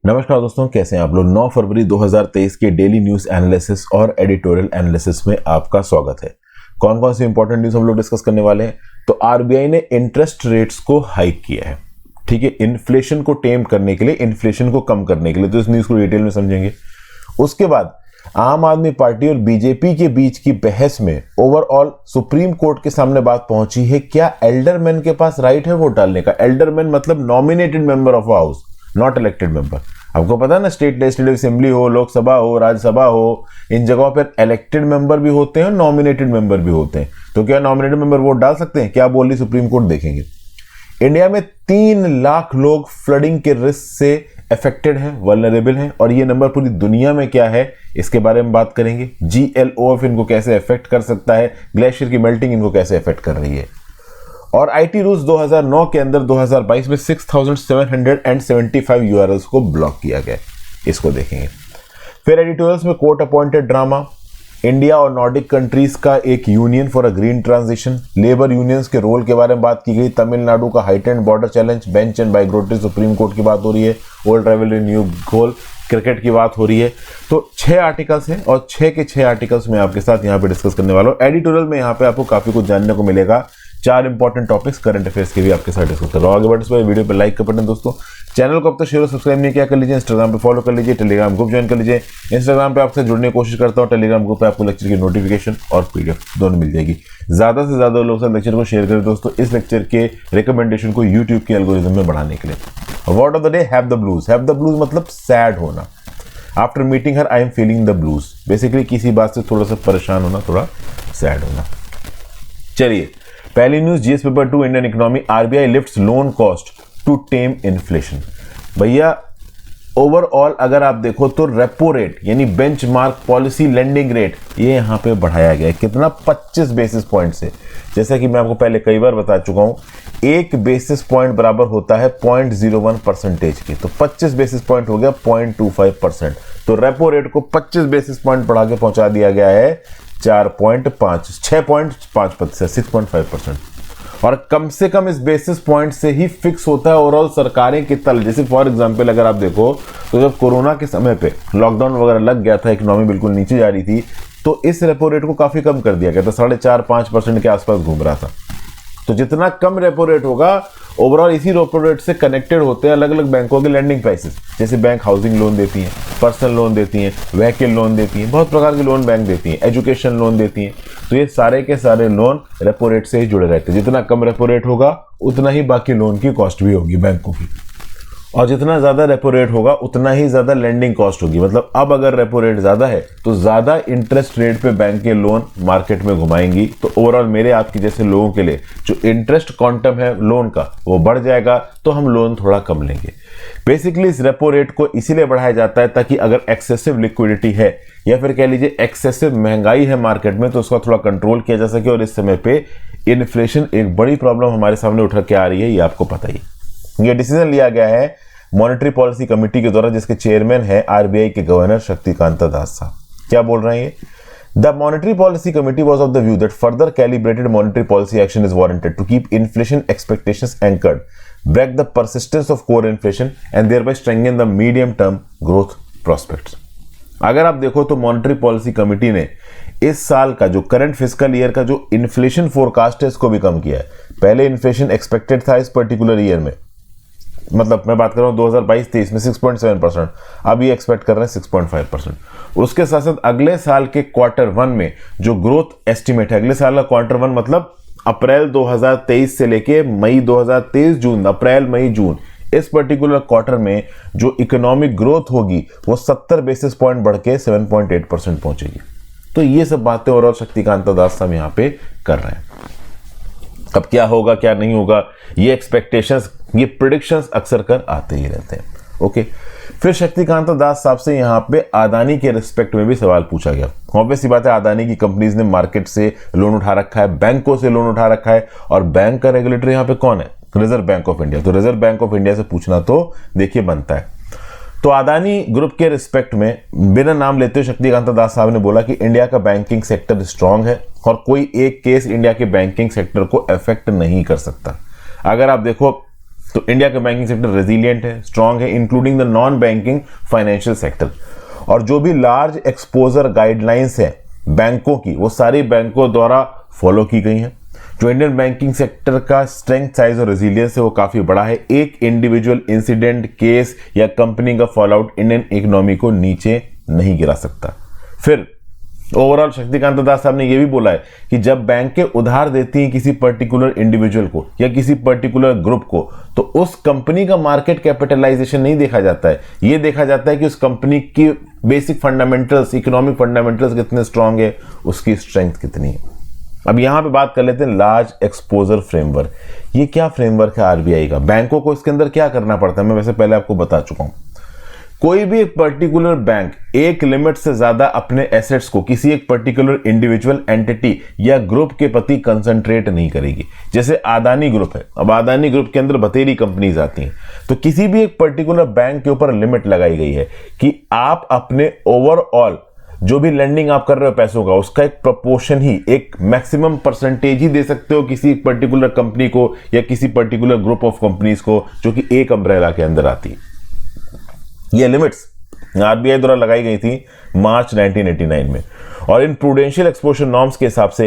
नमस्कार दोस्तों, कैसे हैं आप लोग। 9 फरवरी 2023 के डेली न्यूज एनालिसिस और एडिटोरियल एनालिसिस में आपका स्वागत है। कौन कौन सी इंपॉर्टेंट न्यूज हम लोग डिस्कस करने वाले हैं। तो आरबीआई ने इंटरेस्ट रेट्स को हाइक किया है, ठीक है, इन्फ्लेशन को टेम करने के लिए, इन्फ्लेशन को कम करने के लिए। तो इस न्यूज को डिटेल में समझेंगे। उसके बाद आम आदमी पार्टी और बीजेपी के बीच की बहस में ओवरऑल सुप्रीम कोर्ट के सामने बात पहुंची है, क्या एल्डरमैन के पास राइट है वोट डालने का। एल्डरमैन मतलब nominated member of house, not elected member. आपको पता है ना, स्टेट लेजिस्लेटिव असेंबली हो, लोकसभा हो, राज्यसभा हो, इन जगहों पर इलेक्टेड मेंबर भी होते हैं, नॉमिनेटेड मेंबर भी होते हैं। तो क्या नॉमिनेटेड मेंबर वोट डाल सकते हैं? क्या बोल रही सुप्रीम कोर्ट, देखेंगे। इंडिया में 3 लाख लोग फ्लडिंग के रिस्क से अफेक्टेड हैं, वल्नरेबल हैं, और ये नंबर पूरी दुनिया में क्या है इसके बारे में बात करेंगे। GLOF इनको कैसे अफेक्ट कर सकता है, ग्लेशियर की मेल्टिंग इनको कैसे अफेक्ट कर रही है। और आईटी रूल्स 2009 के अंदर 2022 में 6775 URLs को ब्लॉक किया गया, इसको देखेंगे। फिर एडिटोरियल्स में कोर्ट अपॉइंटेड ड्रामा, इंडिया और नॉर्डिक कंट्रीज का एक union for a green transition, labour unions के रोल के बारे में बात की गई, तमिलनाडु का heightened border challenge, bench and bigotry, supreme court की बात हो रही है, old travel new goal, cricket की बात हो रही है। तो 6 आर्टिकल्स हैं और 6 के 6 आर्टिकल्स में आपके साथ यहाँ पे डिस्कस करने वाला हूँ। एडिटोरियल में यहाँ पे आपको काफी कुछ जानने को मिलेगा। 4 इंपॉर्टेंट टॉपिक्स करंट अफेयर्स के भी आपके साथ डिस्कस कर रहा हूँ। आगे बढ़ने से पहले वीडियो पे लाइक कर बटन दोस्तों, चैनल को अब तक शेयर और सब्सक्राइब नहीं किया कर लीजिए, इंस्टाग्राम पे फॉलो कर लीजिए, टेलीग्राम ग्रुप ज्वाइन कर लीजिए। इंस्टाग्राम पे आपसे जुड़ने की कोशिश करता हूँ, टेलीग्राम ग्रुप पे आपको लेक्चर की नोटिफिकेशन और PDF दोनों मिल जाएगी। ज्यादा से ज्यादा लोग साथ लेक्चर को शेयर करें दोस्तों, इस लेक्चर के रिकमेंडेशन को यूट्यूब के एल्गोरिथम में बढ़ाने के लिए। Word of the day, have the blues. Have the blues मतलब सैड होना। After meeting her I am feeling the blues, basically किसी बात से थोड़ा सा परेशान होना, थोड़ा सैड होना। चलिए, पहली news, GS paper 2 Indian economy, RBI lifts loan cost to tame inflation. भैया ओवरऑल अगर आप देखो तो रेपो रेट यानी बेंचमार्क पॉलिसी लेंडिंग रेट, ये यहां पे बढ़ाया गया है। कितना? 25 बेसिस पॉइंट से। जैसा कि मैं आपको पहले कई बार बता चुका हूं, 1 बेसिस पॉइंट बराबर होता है 0.01% की। तो 25 बेसिस पॉइंट हो गया 0.25%। तो रेपो रेट को 25 बेसिस पॉइंट बढ़ा के पहुंचा दिया गया है 6.5%, 6.5%। और कम से कम इस बेसिस पॉइंट से ही फिक्स होता है ओवरऑल सरकारें के तल। जैसे फॉर एग्जांपल अगर आप देखो तो जब कोरोना के समय पे लॉकडाउन वगैरह लग गया था, इकोनॉमी बिल्कुल नीचे जा रही थी, तो इस रेपो रेट को काफी कम कर दिया गया था, 4.5-5% के आसपास घूम रहा था। तो जितना कम रेपो रेट होगा, ओवरऑल इसी रेपो रेट से कनेक्टेड होते हैं अलग अलग बैंकों के लैंडिंग प्राइसेस। जैसे बैंक हाउसिंग लोन देती हैं, पर्सनल लोन देती हैं, व्हीकल लोन देती हैं, बहुत प्रकार के लोन बैंक देती हैं, एजुकेशन लोन देती हैं। तो ये सारे के सारे लोन रेपो रेट से ही जुड़े रहते हैं। जितना कम रेपो रेट होगा उतना ही बाकी लोन की कॉस्ट भी होगी बैंकों की, और जितना ज्यादा रेपो रेट होगा उतना ही ज्यादा लेंडिंग कॉस्ट होगी। मतलब अब अगर रेपो रेट ज्यादा है तो ज्यादा इंटरेस्ट रेट पे बैंक के लोन मार्केट में घुमाएंगी। तो ओवरऑल मेरे आपके जैसे लोगों के लिए जो इंटरेस्ट क्वांटम है लोन का वो बढ़ जाएगा, तो हम लोन थोड़ा कम लेंगे। बेसिकली इस रेपो रेट को इसीलिए बढ़ाया जाता है ताकि अगर एक्सेसिव लिक्विडिटी है या फिर कह लीजिए एक्सेसिव महंगाई है मार्केट में, तो उसका थोड़ा कंट्रोल किया जा सके। और इस समय पे इन्फ्लेशन एक बड़ी प्रॉब्लम हमारे सामने उठा के आ रही है, ये आपको पता ही। यह डिसीजन लिया गया है मॉनेटरी पॉलिसी कमेटी के द्वारा, जिसके चेयरमैन है आरबीआई के गवर्नर शक्तिकांता दास साहब। क्या बोल रहे हैं ये? The monetary policy committee was of the view that further calibrated monetary policy action is warranted to keep inflation expectations anchored, break the persistence of core inflation and thereby strengthen the medium term growth prospects. अगर आप देखो तो monetary policy committee ने इस साल का जो current fiscal year का जो इन्फ्लेशन फोरकास्ट है इसको भी कम किया है। पहले इन्फ्लेशन एक्सपेक्टेड था इस पर्टिकुलर ईयर में, मतलब मैं बात कर रहा हूं 2022-23 में 6.7%, अब ये एक्सपेक्ट कर रहे हैं 6.5%। उसके साथ साथ अगले साल के Q1 में जो ग्रोथ एस्टिमेट है, अगले साल का Q1 मतलब अप्रैल 2023 से लेके मई 2023 जून, अप्रैल मई जून, इस पर्टिकुलर क्वार्टर में जो इकोनॉमिक ग्रोथ होगी वो 70 बेसिस पॉइंट बढ़ के 7.8% पहुंचेगी। तो ये सब बातें और शक्तिकांता दास साहब यहाँ पे कर रहे हैं। अब क्या होगा क्या नहीं होगा, ये एक्सपेक्टेशंस, ये प्रेडिक्शंस अक्सर कर आते ही रहते हैं। ओके, फिर शक्तिकांता दास साहब से यहाँ पे अदानी के रिस्पेक्ट में भी सवाल पूछा गया। ऑब्वियस सी बात है, अदानी की कंपनीज ने मार्केट से लोन उठा रखा है, बैंकों से लोन उठा रखा है, और बैंक का रेगुलेटर यहाँ पे कौन है? Reserve bank of India. तो रिजर्व बैंक ऑफ इंडिया से पूछना तो देखिए बनता है। तो अदानी ग्रुप के रिस्पेक्ट में बिना नाम लेते हुए शक्तिकांता दास साहब ने बोला कि इंडिया का बैंकिंग सेक्टर स्ट्रांग है और कोई एक केस इंडिया के बैंकिंग सेक्टर को अफेक्ट नहीं कर सकता। अगर आप देखो तो इंडिया का बैंकिंग सेक्टर रेजिलिएंट है, स्ट्रांग है, including the non banking financial sector. और जो भी लार्ज एक्सपोजर गाइडलाइंस है बैंकों की, वो सारी बैंकों द्वारा फॉलो की गई हैं। जो इंडियन बैंकिंग सेक्टर का स्ट्रेंथ, साइज और रेजिलियंस है वो काफी बड़ा है। एक इंडिविजुअल इंसिडेंट, केस या कंपनी का फॉलआउट इंडियन इकोनॉमी को नीचे नहीं गिरा सकता। फिर ओवरऑल शक्तिकांत दास साहब ने यह भी बोला है कि जब बैंकें उधार देती हैं किसी पर्टिकुलर इंडिविजुअल को या किसी पर्टिकुलर ग्रुप को, तो उस कंपनी का मार्केट कैपिटलाइजेशन नहीं देखा जाता है, यह देखा जाता है कि उस कंपनी की बेसिक फंडामेंटल्स, इकोनॉमिक फंडामेंटल्स कितने स्ट्रांग है, उसकी स्ट्रेंथ कितनी है। अब यहां पे बात कर लेते हैं लार्ज एक्सपोजर फ्रेमवर्क। ये क्या फ्रेमवर्क है आरबीआई का? बैंकों को इसके अंदर क्या करना पड़ता है, मैं वैसे पहले आपको बता चुका हूं। कोई भी एक पर्टिकुलर बैंक एक लिमिट से ज्यादा अपने एसेट्स को किसी एक पर्टिकुलर इंडिविजुअल एंटिटी या ग्रुप के प्रति कंसंट्रेट नहीं करेगी। जैसे अदानी ग्रुप है, अब अदानी ग्रुप के अंदर बतेरी कंपनीज आती हैं, तो किसी भी एक पर्टिकुलर बैंक के ऊपर लिमिट लगाई गई है कि आप अपने ओवरऑल जो भी लेंडिंग आप कर रहे हो पैसों का, उसका एक प्रोपोर्शन ही, एक मैक्सिमम परसेंटेज ही दे सकते हो किसी एक पर्टिकुलर कंपनी को या किसी पर्टिकुलर ग्रुप ऑफ कंपनीज को जो कि एक अम्ब्रेला के अंदर आती है। ये लिमिट्स आरबीआई द्वारा लगाई गई थी मार्च 1989 में, और इन प्रूडेंशियल एक्सपोजर नॉर्म्स के हिसाब से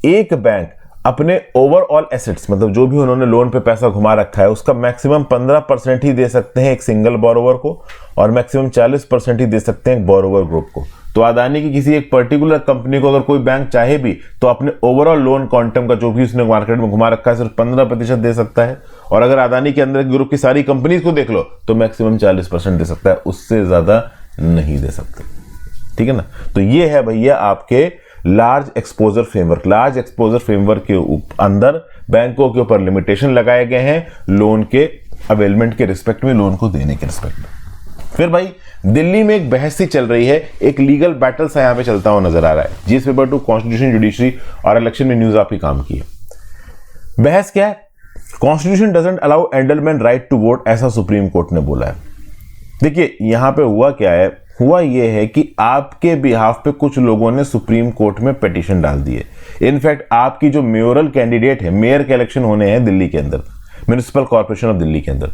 एक बैंक अपने ओवरऑल एसेट्स, मतलब जो भी उन्होंने लोन पे पैसा घुमा रखा है, उसका मैक्सिमम 15% ही दे सकते हैं एक सिंगल बोरोवर को, और मैक्सिमम 40% ही दे सकते हैं एक बोरोवर ग्रुप को। तो अदानी की किसी एक पर्टिकुलर कंपनी को अगर कोई बैंक चाहे भी तो अपने ओवरऑल लोन क्वांटम का जो भी उसने मार्केट में घुमा रखा है सिर्फ 15% दे सकता है, और अगर अदानी के अंदर ग्रुप की सारी कंपनीज को देख लो तो मैक्सिमम 40% दे सकता है, उससे ज्यादा नहीं दे सकते। ठीक है ना? तो ये है भैया आपके large exposure framework. Large exposure framework के अंदर बैंकों के ऊपर लिमिटेशन लगाए गए हैं लोन के अवेलमेंट के रिस्पेक्ट में, लोन को देने के रिस्पेक्ट में। फिर भाई दिल्ली में एक बहस सी चल रही है, एक लीगल बैटल सा यहां पे चलता हुआ नजर आ रहा है। जीएस पेपर 2 कॉन्स्टिट्यूशन, जुडिशरी और इलेक्शन में न्यूज आपकी काम की है। बहस क्या है? Constitution doesn't allow alderman right to vote, ऐसा सुप्रीम कोर्ट ने बोला है। देखिए यहां पे हुआ क्या है, हुआ यह है कि आपके बिहाफ पे कुछ लोगों ने सुप्रीम कोर्ट में पिटीशन डाल दी है। इनफैक्ट आपकी जो मेयोरल कैंडिडेट है, मेयर के इलेक्शन होने हैं दिल्ली के अंदर, म्युनिसिपल कॉर्पोरेशन ऑफ दिल्ली के अंदर,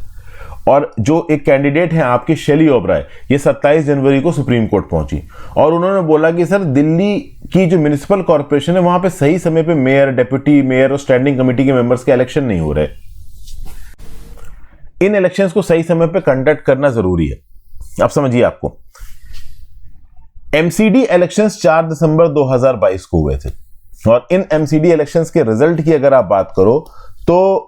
और जो एक कैंडिडेट है आपकी शैली ओबराय, ये 27 जनवरी को सुप्रीम कोर्ट पहुंची और उन्होंने बोला कि सर दिल्ली की जो म्युनिसिपल कॉर्पोरेशन है वहां पे सही समय पे मेयर, डेप्यूटी मेयर और स्टैंडिंग कमेटी के मेंबर्स के इलेक्शन नहीं हो रहे। इन इलेक्शंस को सही समय पे कंडक्ट करना जरूरी है। आप समझिए, आपको एमसीडी इलेक्शंस 4 दिसंबर 2022 को हुए थे, और इन एमसीडी इलेक्शंस के रिजल्ट की अगर आप बात करो तो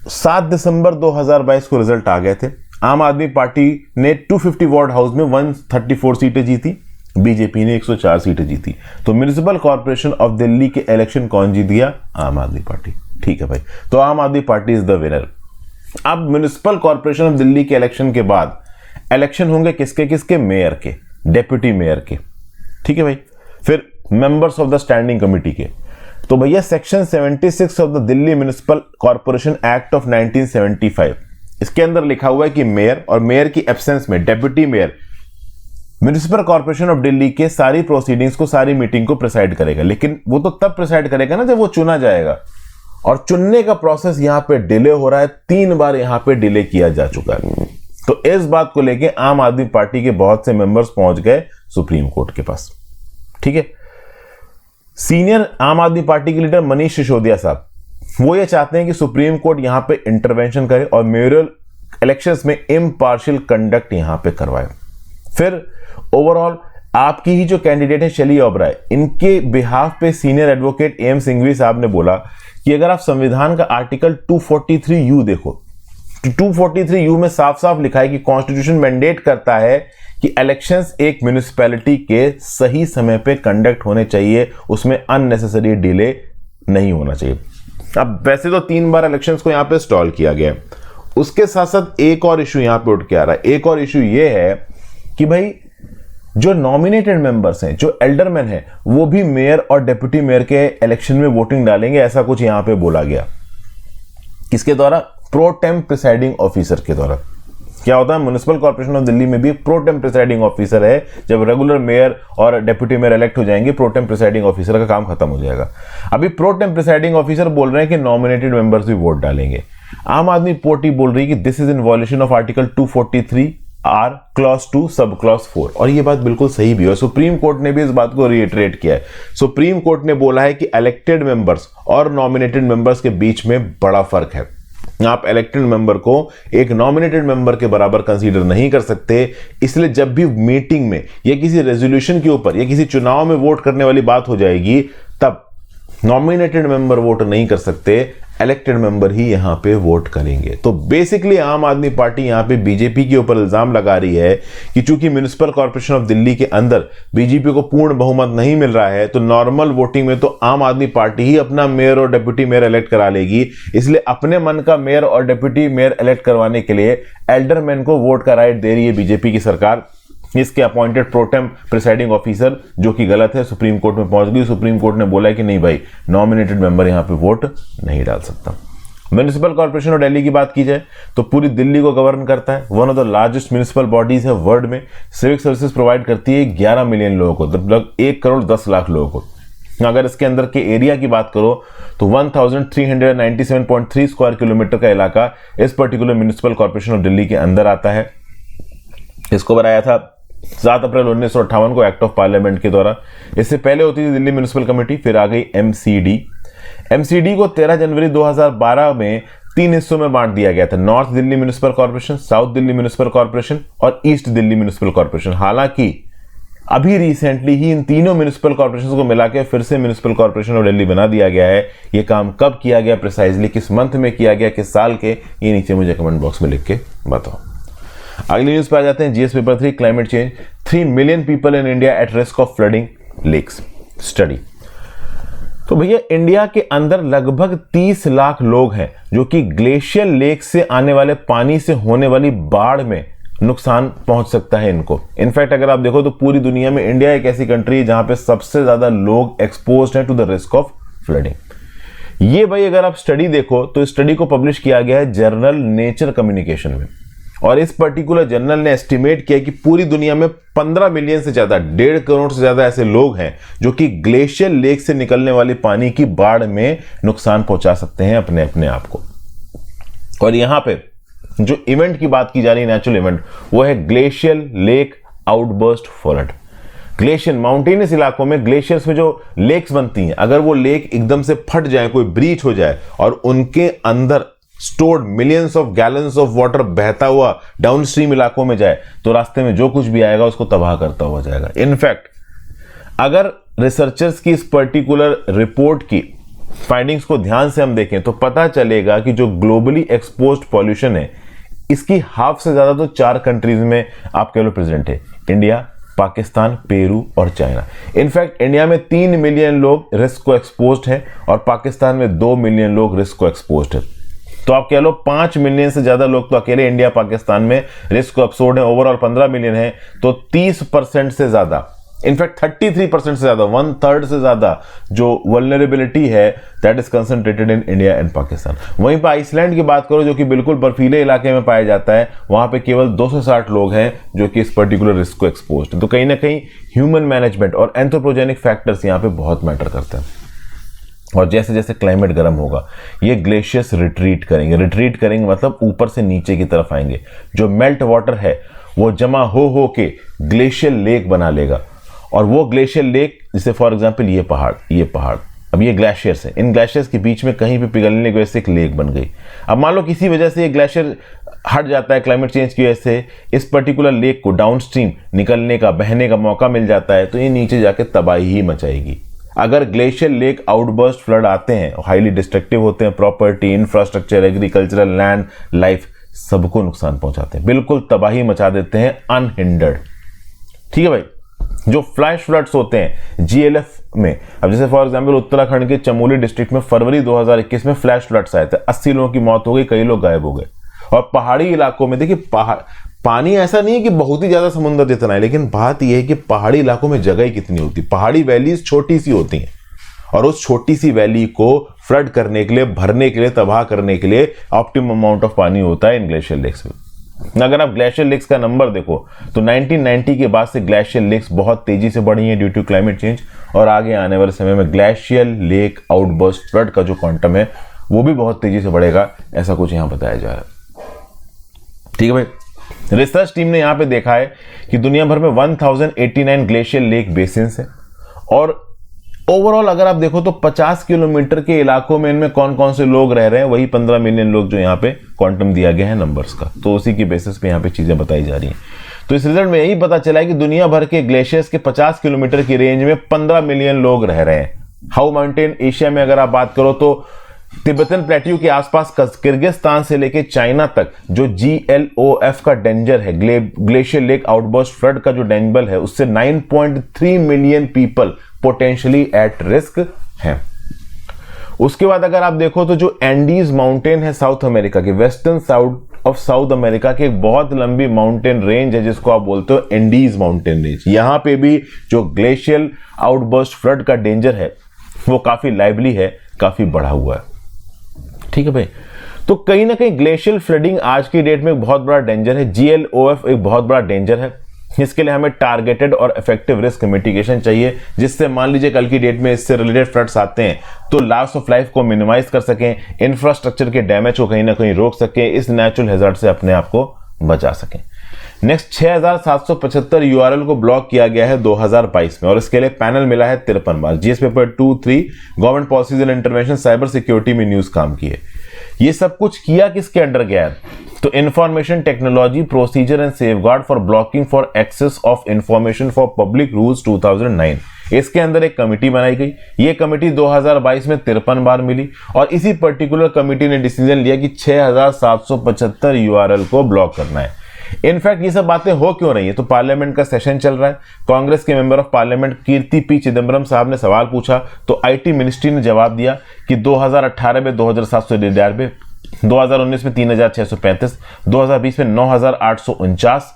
7 दिसंबर 2022 को रिजल्ट आ गए थे। आम आदमी पार्टी ने 250 वार्ड हाउस में 134 सीटें जीती, बीजेपी ने 104 सीटें जीती। तो म्युनिसिपल कॉर्पोरेशन ऑफ दिल्ली के इलेक्शन कौन जीत गया? आम आदमी पार्टी। ठीक है भाई, तो आम आदमी पार्टी इज द विनर। अब म्युनिसिपल कॉर्पोरेशन ऑफ दिल्ली के इलेक्शन के बाद इलेक्शन होंगे किसके किसके? मेयर के, डेप्यूटी मेयर के। ठीक है भाई, फिर members of the standing committee के। तो भैया section 76 of the Delhi municipal corporation act of 1975, इसके अंदर लिखा हुआ है कि मेयर और मेयर की एब्सेंस में deputy mayor municipal corporation of Delhi के सारी प्रोसीडिंग्स को, सारी मीटिंग को प्रिसाइड करेगा। लेकिन वो तो तब प्रिसाइड करेगा ना जब वो चुना जाएगा, और चुनने का प्रोसेस यहां पे डिले हो रहा है, 3 बार यहां पे डिले किया जा चुका है। तो इस बात को लेके आम आदमी पार्टी के बहुत से मेंबर्स पहुंच गए सुप्रीम कोर्ट के पास। ठीक है, सीनियर आम आदमी पार्टी के लीडर मनीष सिसोदिया साहब, वो ये चाहते हैं कि सुप्रीम कोर्ट यहां पे इंटरवेंशन करे और मेयरल इलेक्शंस में इम्पार्शियल कंडक्ट यहां पे करवाए। फिर ओवरऑल आपकी ही जो कैंडिडेट है शैली ओबराय, इनके बिहाफ पे सीनियर एडवोकेट एम सिंघवी साहब ने बोला कि अगर आप संविधान का आर्टिकल 243U देखो, 243U में साफ साफ लिखा है कि कॉन्स्टिट्यूशन मैंडेट करता है कि इलेक्शंस एक म्युनिसिपैलिटी के सही समय पे कंडक्ट होने चाहिए, उसमें अननेसेसरी डिले नहीं होना चाहिए। अब वैसे तो 3 बार इलेक्शंस को यहां पे स्टॉल किया गया है, उसके साथ साथ एक और इशू यहां पे उठ के आ रहा है। एक और इशू ये है कि भाई जो नॉमिनेटेड मेंबर्स हैं, जो एल्डरमैन हैं, वो भी मेयर और डेप्यूटी मेयर के इलेक्शन में वोटिंग डालेंगे, ऐसा कुछ यहां पे बोला गया। किसके द्वारा? प्रो टेम प्रिसाइडिंग ऑफिसर के द्वारा। क्या होता है, म्युनिसिपल कॉर्पोरेशन ऑफ दिल्ली में भी प्रो टेम प्रिसाइडिंग ऑफिसर है। जब रेगुलर मेयर और डेप्यूटी मेयर इलेक्ट हो जाएंगे, प्रो टेम प्रिसाइडिंग ऑफिसर का काम खत्म हो जाएगा। अभी प्रो टेम प्रिसाइडिंग ऑफिसर बोल रहे हैं कि नॉमिनेटेड मेंबर्स भी वोट डालेंगे। आम आदमी पार्टी बोल रही है कि this is in violation of article 243 R clause 2 sub clause 4, और ये बात बिल्कुल सही भी है। सुप्रीम कोर्ट ने भी इस बात को रिइटरेट किया है। सुप्रीम कोर्ट ने बोला है कि इलेक्टेड मेंबर्स और नॉमिनेटेड मेंबर्स के बीच में बड़ा फर्क है। आप इलेक्टेड मेंबर को एक नॉमिनेटेड मेंबर के बराबर कंसीडर नहीं कर सकते, इसलिए जब भी मीटिंग में या किसी रेजोल्यूशन के ऊपर या किसी चुनाव में वोट करने वाली बात हो जाएगी, तब नॉमिनेटेड मेंबर वोट नहीं कर सकते, इलेक्टेड मेंबर ही यहां पे वोट करेंगे। तो बेसिकली आम आदमी पार्टी यहां पे बीजेपी के ऊपर इल्जाम लगा रही है कि चूंकि म्युनिसिपल कॉर्पोरेशन ऑफ दिल्ली के अंदर बीजेपी को पूर्ण बहुमत नहीं मिल रहा है, तो नॉर्मल वोटिंग में तो आम आदमी पार्टी ही अपना मेयर और डिप्टी मेयर इलेक्ट करा लेगी, इसलिए अपने मन का मेयर और डिप्टी मेयर इलेक्ट करवाने के लिए एल्डरमैन को वोट का राइट दे रही है बीजेपी की सरकार, इसके अपॉइंटेड प्रोटेम प्रिसाइडिंग ऑफिसर, जो कि गलत है। सुप्रीम कोर्ट में पहुंच गई, सुप्रीम कोर्ट ने बोला है कि नहीं भाई, नॉमिनेटेड मेंबर यहां पे वोट नहीं डाल सकता। म्युनिसिपल कॉर्पोरेशन ऑफ दिल्ली की बात की जाए तो पूरी दिल्ली को गवर्न करता है, one of the largest municipal bodies है वर्ल्ड में, सिविक सर्विसेज प्रोवाइड करती है 11 मिलियन लोगों को, लगभग 1 करोड़ 10 लाख लोगों को। अगर इसके अंदर के एरिया की बात करो तो 1397.3 स्क्वायर किलोमीटर का इलाका इस particular municipal corporation of Delhi के अंदर आता है। इसको बनाया था 7 अप्रैल 1958 को एक्ट ऑफ पार्लियामेंट के द्वारा। इससे पहले होती थी दिल्ली म्युनिसिपल कमेटी, फिर आ गई एमसीडी। एमसीडी को 13 जनवरी 2012 में 3 हिस्सों में बांट दिया गया था, north Delhi municipal corporation, south Delhi municipal corporation और ईस्ट दिल्ली म्युनिसिपल कॉर्पोरेशन। हालांकि अभी रिसेंटली ही इन तीनों म्युनिसिपल कॉर्पोरेशन को मिला के फिर से म्युनिसिपल कॉर्पोरेशन ऑफ दिल्ली बना दिया गया है। ये काम कब किया गया प्रिसाइजली, किस मंथ में किया गया, किस साल के, ये नीचे मुझे कमेंट बॉक्स में लिख के बताओ। अगली न्यूज पे आ जाते हैं, GS paper 3 climate change, 3 million people in India at risk of flooding lakes study. तो भैया इंडिया के अंदर लगभग 30 लाख लोग हैं जो कि ग्लेशियर लेक से आने वाले पानी से होने वाली बाढ़ में नुकसान पहुंच सकता है इनको। इनफैक्ट अगर आप देखो तो पूरी दुनिया में इंडिया एक ऐसी कंट्री है जहां पे सबसे ज्यादा लोग एक्सपोज्ड हैं to the risk of flooding. ये भाई अगर आप स्टडी देखो तो स्टडी को पब्लिश किया गया है जर्नल नेचर कम्युनिकेशन में, और इस पर्टिकुलर जर्नल ने एस्टिमेट किया कि पूरी दुनिया में 15 मिलियन से ज्यादा, 1.5 करोड़ से ज्यादा ऐसे लोग हैं जो कि ग्लेशियर लेक से निकलने वाली पानी की बाढ़ में नुकसान पहुंचा सकते हैं अपने अपने आप को। और यहां पे जो इवेंट की बात की जा रही है, नेचुरल इवेंट, वो है glacier lake outburst flood. Glacier mountainous इलाकों में ग्लेशियर्स में जो लेक्स बनती हैं, अगर वो लेक एकदम से फट जाए, कोई ब्रीच हो जाए और उनके अंदर stored millions of gallons of water बहता हुआ डाउनस्ट्रीम इलाकों में जाए, तो रास्ते में जो कुछ भी आएगा उसको तबाह करता हुआ जाएगा। इनफैक्ट अगर रिसर्चर्स की इस पर्टिकुलर रिपोर्ट की फाइंडिंग्स को ध्यान से हम देखें तो पता चलेगा कि जो ग्लोबली एक्सपोज्ड पॉल्यूशन है, इसकी हाफ से ज्यादा तो 4 कंट्रीज में आप कह लो प्रेजेंट है, इंडिया, पाकिस्तान, पेरू और चाइना। इनफैक्ट इंडिया में 3 मिलियन लोग रिस्क को एक्सपोज्ड हैं और पाकिस्तान में 2 मिलियन लोग रिस्क को एक्सपोज्ड है। तो आप कह लो 5 मिलियन से ज्यादा लोग तो अकेले इंडिया पाकिस्तान में रिस्क को एक्सपोज्ड है। ओवरऑल 15 मिलियन है, तो 30% से ज्यादा, इनफैक्ट 33% से ज्यादा, 1/3 से ज्यादा जो वल्नरेबिलिटी है that is concentrated in India and Pakistan. वहीं पर आइसलैंड की बात करो जो कि बिल्कुल बर्फीले इलाके में पाया जाता है, वहां पे केवल 260 लोग हैं जो कि इस पर्टिकुलर रिस्क को एक्सपोज्ड है। तो कहीं ना कहीं ह्यूमन मैनेजमेंट और एंथ्रोपोजेनिक फैक्टर्स यहाँ पे बहुत मैटर करते हैं। और जैसे जैसे क्लाइमेट गर्म होगा, ये ग्लेशियर्स रिट्रीट करेंगे मतलब ऊपर से नीचे की तरफ आएंगे। जो मेल्ट वाटर है वो जमा हो के ग्लेशियर लेक बना लेगा, और वो ग्लेशियर लेक, जैसे फॉर एग्जांपल ये पहाड़, अब ये ग्लेशियर्स है, इन ग्लेशियर्स के बीच में कहीं भी पिघलने की वजह से एक लेक बन गई। अब मान लो किसी वजह से ये ग्लेशियर हट जाता है, क्लाइमेट चेंज की वजह से इस पर्टिकुलर लेक को डाउनस्ट्रीम निकलने का, बहने का मौका मिल जाता है, तो ये नीचे जाके तबाही ही मचाएगी। अगर ग्लेशियर लेक आउटबर्स्ट फ्लड आते हैं, हाईली डिस्ट्रक्टिव होते हैं, property, infrastructure, agricultural land, life, सबको नुकसान पहुंचाते हैं, बिल्कुल तबाही मचा देते हैं अनहिंडर्ड। ठीक है भाई। जो फ्लैश फ्लड्स होते हैं जीएलएफ में, अब जैसे फॉर एग्जांपल उत्तराखंड के चमोली डिस्ट्रिक्ट में फरवरी 2021 में फ्लैश फ्लड्स आए थे, 80 लोगों की मौत हो गई, कई लोग गायब हो गए। और पहाड़ी इलाकों में देखिए, पानी ऐसा नहीं है कि बहुत ही ज्यादा समुद्र जितना है, लेकिन बात यह है कि पहाड़ी इलाकों में जगह कितनी होती है। पहाड़ी वैलीज छोटी सी होती हैं, और उस छोटी सी वैली को फ्लड करने के लिए, भरने के लिए, तबाह करने के लिए ऑप्टिमम अमाउंट ऑफ पानी होता है इन ग्लेशियर लेक्स में। अगर आप ग्लेशियर लेक्स का नंबर देखो तो 1990 के बाद से ग्लेशियर लेक्स बहुत तेजी से बढ़ी हैं ड्यू टू क्लाइमेट चेंज, और आगे आने वाले समय में ग्लेशियर लेक आउटबर्स्ट फ्लड का जो क्वांटम है वो भी बहुत तेजी से बढ़ेगा, ऐसा कुछ यहां बताया जा रहा है। ठीक है भाई। रिसर्च टीम ने यहां पे देखा है कि दुनिया भर में 1089 ग्लेशियर लेक बेसिन्स है, और ओवरऑल अगर आप देखो तो 50 किलोमीटर के इलाकों में इनमें कौन कौन से लोग रह रहे हैं, वही 15 मिलियन लोग जो यहाँ पे क्वांटम दिया गया है नंबर्स का, तो उसी की बेसिस पे यहाँ पे चीजें बताई जा रही हैं। तो इस रिजल्ट में यही पता चला है कि दुनिया भर के ग्लेशियर्स के 50 किलोमीटर की रेंज में 15 मिलियन लोग रह रहे हैं। हाउ माउंटेन एशिया में अगर आप बात करो तो तिब्बतन प्लेट्यू के आसपास किर्गिस्तान से लेके चाइना तक जो GLOF का डेंजर है, ग्लेशियर लेक आउटबर्स्ट फ्लड का जो डेंजर है, उससे 9.3 million people potentially at risk हैं। उसके बाद अगर आप देखो तो जो एंडीज माउंटेन है साउथ अमेरिका के, western south of south America की एक बहुत लंबी माउंटेन रेंज है जिसको आप बोलते हो एंडीज माउंटेन रेंज। यहां पे भी जो ग्लेशियल आउटबर्स्ट फ्लड का डेंजर है वो काफी लाइवली है, काफी बढ़ा हुआ है। ठीक है भाई। तो कहीं ना कहीं ग्लेशियल फ्लडिंग आज की डेट में एक बहुत बड़ा डेंजर है। GLOF एक बहुत बड़ा डेंजर है। इसके लिए हमें टारगेटेड और इफेक्टिव रिस्क मिटिगेशन चाहिए, जिससे मान लीजिए कल की डेट में इससे रिलेटेड फ्लड्स आते हैं तो लॉस ऑफ लाइफ को मिनिमाइज कर सकें, इंफ्रास्ट्रक्चर के डैमेज को कहीं ना कहीं रोक सकें, इस नेचुरल हैजार्ड से अपने आप को बचा सकें। नेक्स्ट 6775 URL को ब्लॉक किया गया है 2022 में, और इसके लिए पैनल मिला है 53 बार। GS paper 2-3 government policies and intervention cyber security में न्यूज काम की है। ये सब कुछ किया किसके अंडर गया है? तो information technology procedure and safeguard for blocking for access of information for public rules 2009, इसके अंदर एक कमेटी बनाई गई। ये कमेटी 2022 में 53 बार मिली, और इसी पर्टिकुलर कमेटी ने डिसीजन लिया कि 6775 URL को ब्लॉक करना है। इनफैक्ट ये सब बातें हो क्यों रही है? तो पार्लियामेंट का सेशन चल रहा है, कांग्रेस के member of parliament Kirti P Chidambaram साहब ने सवाल पूछा, तो IT मिनिस्ट्री ने जवाब दिया कि 2018 में 2799, 2019 में 3635, 2020 में 9849,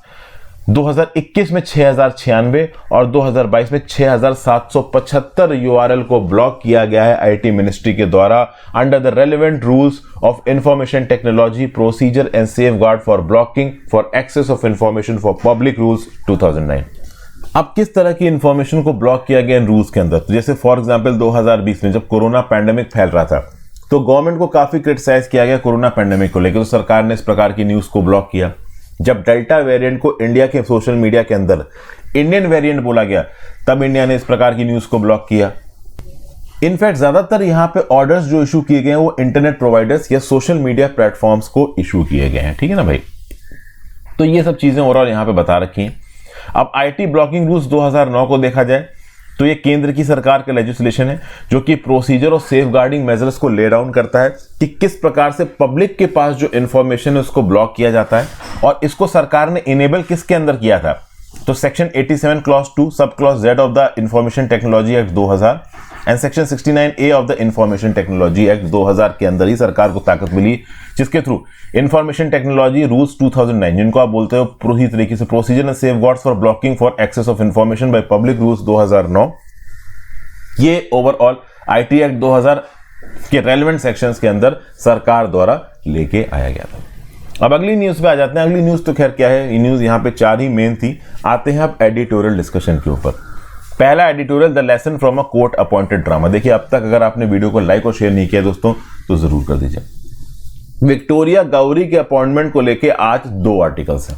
2021 में 6096 और 2022 में 6775 URL को ब्लॉक किया गया है IT मिनिस्ट्री के द्वारा under the relevant rules of information technology procedure and safeguard for blocking for access of information for public rules 2009। अब किस तरह की इंफॉर्मेशन को ब्लॉक किया गया इन रूल्स के अंदर? तो जैसे फॉर एग्जांपल 2020 में जब कोरोना पैंडेमिक फैल रहा था तो गवर्नमेंट को काफी क्रिटिसाइज किया गया कोरोना पैंडेमिक को लेकर, तो सरकार ने इस प्रकार की न्यूज को ब्लॉक किया। जब डेल्टा वेरिएंट को इंडिया के सोशल मीडिया के अंदर इंडियन वेरिएंट बोला गया तब इंडिया ने इस प्रकार की न्यूज को ब्लॉक किया। इनफैक्ट ज्यादातर यहां पे ऑर्डर्स जो इशू किए गए हैं वो इंटरनेट प्रोवाइडर्स या सोशल मीडिया प्लेटफॉर्म्स को इशू किए गए हैं। ठीक है ना भाई? तो ये सब चीजें ओवरऑल यहां पे बता रखी हैं। अब IT ब्लॉकिंग रूल्स 2009 को देखा जाए तो ये केंद्र की सरकार का लेजिस्लेशन है जो कि प्रोसीजर और सेफगार्डिंग मेजर्स को ले डाउन करता है कि किस प्रकार से पब्लिक के पास जो इंफॉर्मेशन है उसको ब्लॉक किया जाता है, और इसको सरकार ने इनेबल किसके अंदर किया था? तो section 87 clause 2 sub clause Z of the information technology act 2000 and section 69A of the information technology act 2000 के अंदर ही सरकार को ताकत मिली, जिसके थ्रू इंफॉर्मेशन टेक्नोलॉजी रूल्स 2009 जिनको आप बोलते हो पूरी तरीके से procedure and safeguards for blocking for access of information by public rules 2009, ये ओवरऑल IT एक्ट 2000 के रेलेवेंट सेक्शंस के अंदर सरकार द्वारा लेके आया गया था। अब अगली न्यूज पे आ जाते हैं। अगली न्यूज तो खैर क्या है, ये न्यूज यहाँ पे 4 ही मेन थी। आते हैं अब एडिटोरियल डिस्कशन के ऊपर। पहला editorial, the lesson from a court appointed drama. देखिए अब तक अगर आपने वीडियो को लाइक और शेयर नहीं किया दोस्तों तो जरूर कर दीजिए। विक्टोरिया गौरी के अपॉइंटमेंट को लेके आज 2 आर्टिकल्स हैं।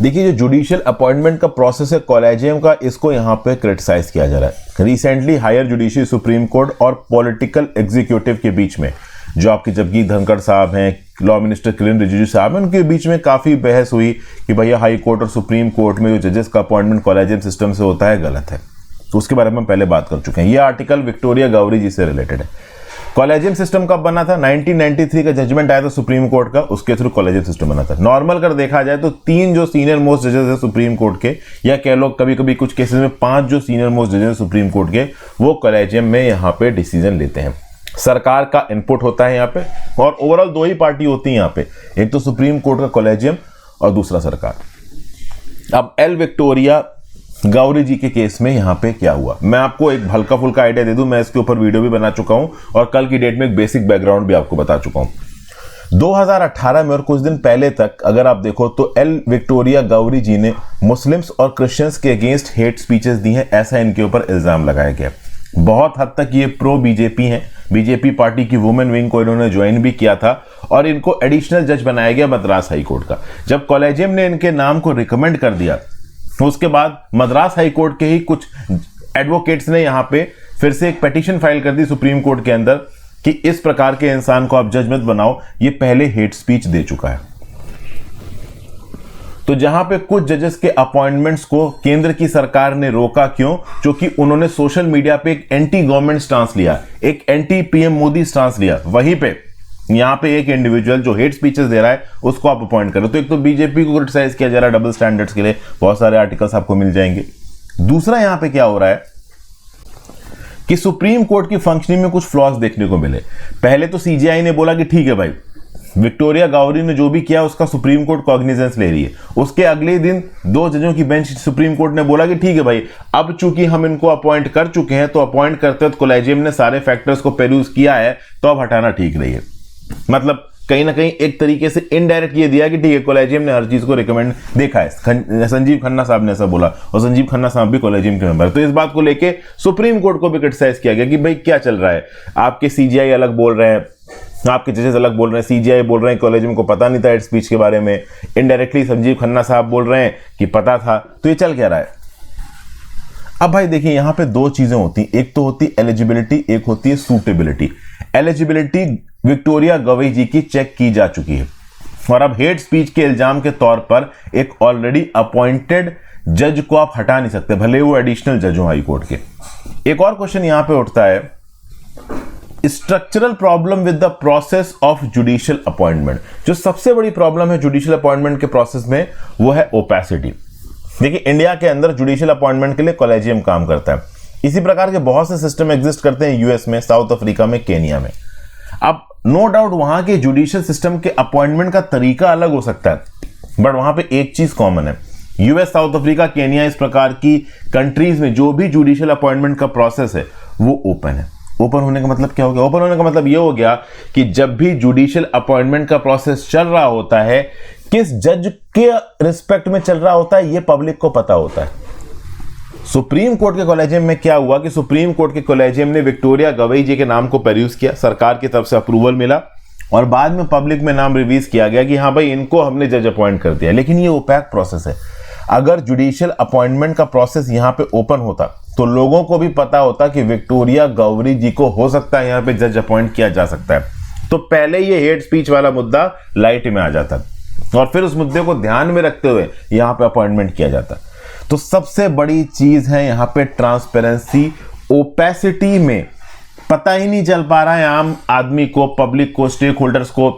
देखिए जो जुडिशियल अपॉइंटमेंट का प्रोसेस है कॉलेजियम का, इसको यहां पे क्रिटिसाइज किया जा रहा है। Recently higher judiciary Supreme Court और पॉलिटिकल एग्जीक्यूटिव के बीच में जो आपके जगदीप धनखड़ साहब हैं, लॉ मिनिस्टर किरण रिजिजू साहब हैं, उनके बीच में काफी बहस हुई कि भैया हाई कोर्ट और सुप्रीम कोर्ट में जो जजेस का अपॉइंटमेंट कॉलेजियम सिस्टम से होता है गलत है। तो उसके बारे में हम पहले बात कर चुके हैं। यह आर्टिकल विक्टोरिया गौरी जी से रिलेटेड है। कॉलेजियम सिस्टम कब बना था? 1993 का जजमेंट आया था सुप्रीम कोर्ट का, उसके थ्रू कॉलेजियम सिस्टम बना था। नॉर्मल कर देखा जाए तो 3 जो सीनियर मोस्ट जजेस है सुप्रीम कोर्ट के, या कह लो कभी कभी कुछ केसेस में 5 जो सीनियर मोस्ट जजेस सुप्रीम कोर्ट के, वो कॉलेजियम में यहाँ पे डिसीजन लेते हैं। सरकार का इनपुट होता है यहाँ पे, और ओवरऑल 2 ही पार्टी होती है यहाँ पे, एक तो सुप्रीम कोर्ट का कॉलेजियम और दूसरा सरकार। अब एल विक्टोरिया गौरी जी के केस में यहां पे क्या हुआ, मैं आपको एक हल्का फुल्का आइडिया दे दूं। मैं इसके ऊपर वीडियो भी बना चुका हूं और कल की डेट में एक बेसिक बैकग्राउंड भी आपको बता चुका हूं। 2018 में और कुछ दिन पहले तक अगर आप देखो तो एल विक्टोरिया गौरी जी ने मुस्लिम्स और क्रिश्चियंस के अगेंस्ट हेट स्पीचेस दी हैं, ऐसा इनके ऊपर इल्जाम लगाया गया। बहुत हद तक ये प्रो बीजेपी हैं, बीजेपी पार्टी की वुमेन विंग को इन्होंने ज्वाइन भी किया था और इनको एडिशनल जज बनाया गया मद्रास हाई कोर्ट का। जब कॉलेजियम ने इनके नाम को रिकमेंड कर दिया तो उसके बाद मद्रास हाई कोर्ट के ही कुछ एडवोकेट्स ने यहां पे फिर से एक पिटीशन फाइल कर दी सुप्रीम कोर्ट के अंदर कि इस प्रकार के इंसान को आप जज मत बनाओ, ये पहले हेट स्पीच दे चुका है। तो जहां पे कुछ जजेस के अपॉइंटमेंट्स को केंद्र की सरकार ने रोका, क्यों? क्योंकि उन्होंने सोशल मीडिया पे एक एंटी गवर्नमेंट स्टांस लिया, एक एंटी पीएम मोदी स्टांस लिया। वहीं पे यहां पे एक इंडिविजुअल जो हेट स्पीचेस दे रहा है उसको आप अपॉइंट करो। तो एक तो बीजेपी को क्रिटिसाइज किया जा रहा है डबल स्टैंडर्ड्स के लिए, बहुत सारे आर्टिकल्स आपको मिल जाएंगे। दूसरा यहां पे क्या हो रहा है कि सुप्रीम कोर्ट की फंक्शनिंग में कुछ फ्लॉज देखने को मिले। पहले तो सीजीआई ने बोला कि ठीक है भाई, विक्टोरिया गौरी ने जो भी किया उसका सुप्रीम कोर्ट कॉग्निजेंस ले रही है। उसके अगले दिन 2 जजों की बेंच सुप्रीम कोर्ट ने बोला कि ठीक है भाई, अब चूंकि हम इनको अपॉइंट कर चुके हैं तो अपॉइंट करते वक्त कॉलेजियम ने सारे फैक्टर्स को पेरूज किया है तो अब हटाना ठीक नहीं है। मतलब कहीं ना कहीं एक तरीके से इनडायरेक्ट ये दिया कि ठीक है, कॉलेजियम ने हर चीज को रिकमेंड देखा है। संजीव खन्ना साहब ने ऐसा बोला और संजीव खन्ना साहब भी कॉलेजियम के मेंबर। तो इस बात को लेके सुप्रीम कोर्ट को भी क्रिटिसाइज किया गया कि भाई क्या चल रहा है, आपके सीजीआई अलग बोल रहे हैं, आपके जजेस अलग बोल रहे हैं। सीजीआई बोल रहे हैं कॉलेजियम को पता नहीं था हेट स्पीच के बारे में, इनडायरेक्टली संजीव खन्ना साहब बोल रहे हैं कि पता था। तो ये चल क्या रहा है? अब भाई देखिए, यहां पे 2 चीजें होती, एक तो होती एलिजिबिलिटी, एक होती है सूटेबिलिटी। एलिजिबिलिटी विक्टोरिया गवई जी की चेक की जा चुकी है और अब हेट स्पीच के इल्जाम के तौर पर एक ऑलरेडी अपॉइंटेड जज को आप हटा नहीं सकते, भले वो एडिशनल जज हो हाई कोर्ट के। एक और क्वेश्चन यहां पे उठता है, structural problem with the process of judicial appointment. जो सबसे बड़ी प्रॉब्लम है जुडिशियल अपॉइंटमेंट के प्रोसेस में वो है ओपेसिटी। देखिए, इंडिया के अंदर जुडिशियल अपॉइंटमेंट के लिए कॉलेजियम काम करता है। इसी प्रकार के बहुत से सिस्टम एग्जिस्ट करते हैं यूएस में, साउथ अफ्रीका में, केनिया में। अब नो डाउट वहां के जुडिशियल सिस्टम के अपॉइंटमेंट का तरीका अलग हो सकता है, बट वहां पे एक चीज कॉमन है, यूएस, साउथ अफ्रीका, केनिया, इस प्रकार की कंट्रीज में जो भी जुडिशियल अपॉइंटमेंट का प्रोसेस है वो ओपन है। ओपन होने का मतलब क्या हो गया? ओपन होने का मतलब ये हो गया कि जब भी जुडिशियल अपॉइंटमेंट का प्रोसेस चल रहा होता है, किस जज के रिस्पेक्ट में चल रहा होता है ये पब्लिक को पता होता है। सुप्रीम कोर्ट के कॉलेजियम में क्या हुआ कि सुप्रीम कोर्ट के कॉलेजियम ने विक्टोरिया गवई जी के नाम को पेरूज किया, सरकार की तरफ से अप्रूवल मिला और बाद में पब्लिक में नाम रिवीज किया गया कि हाँ भाई, इनको हमने जज अपॉइंट कर दिया। लेकिन ये ओपैक प्रोसेस है। अगर जुडिशियल अपॉइंटमेंट का प्रोसेस यहां पे ओपन होता तो लोगों को भी पता होता कि विक्टोरिया गौरी जी को हो सकता है यहां पे जज अपॉइंट किया जा सकता है, तो पहले ये हेट स्पीच वाला मुद्दा लाइट में आ जाता और फिर उस मुद्दे को ध्यान में रखते हुए यहां पे अपॉइंटमेंट किया जाता। तो सबसे बड़ी चीज है यहां पे ट्रांसपेरेंसी। ओपेसिटी में पता ही नहीं चल पा रहा है आम आदमी को, पब्लिक को, स्टेक होल्डर्स को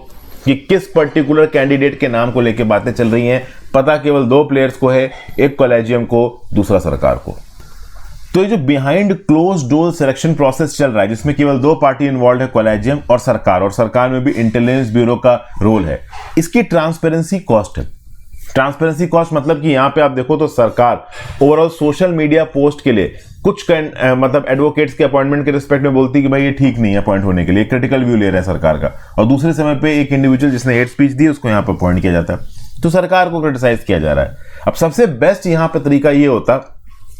कि किस पर्टिकुलर कैंडिडेट के नाम को लेकर बातें चल रही हैं। पता केवल 2 प्लेयर्स को है, एक कॉलेजियम को, दूसरा सरकार को। तो ये जो behind close door selection process चल रहा है जिसमें केवल 2 पार्टी इन्वॉल्व है, कॉलेजियम और सरकार में भी इंटेलिजेंस ब्यूरो का रोल है, इसकी ट्रांसपेरेंसी कॉस्ट है। ट्रांसपेरेंसी कॉस्ट मतलब कि यहां पे आप देखो तो सरकार ओवरऑल सोशल मीडिया पोस्ट के लिए कुछ मतलब एडवोकेट्स के अपॉइंटमेंट के रिस्पेक्ट में बोलती है कि भाई ये ठीक नहीं है अपॉइंट होने के लिए, क्रिटिकल व्यू ले रहे हैं सरकार का, और दूसरे समय पे एक इंडिविजुअल जिसने हेट स्पीच दी उसको यहां पे अपॉइंट किया जाता है, तो सरकार को क्रिटिसाइज किया जा रहा है। अब सबसे बेस्ट यहां पे तरीका ये होता,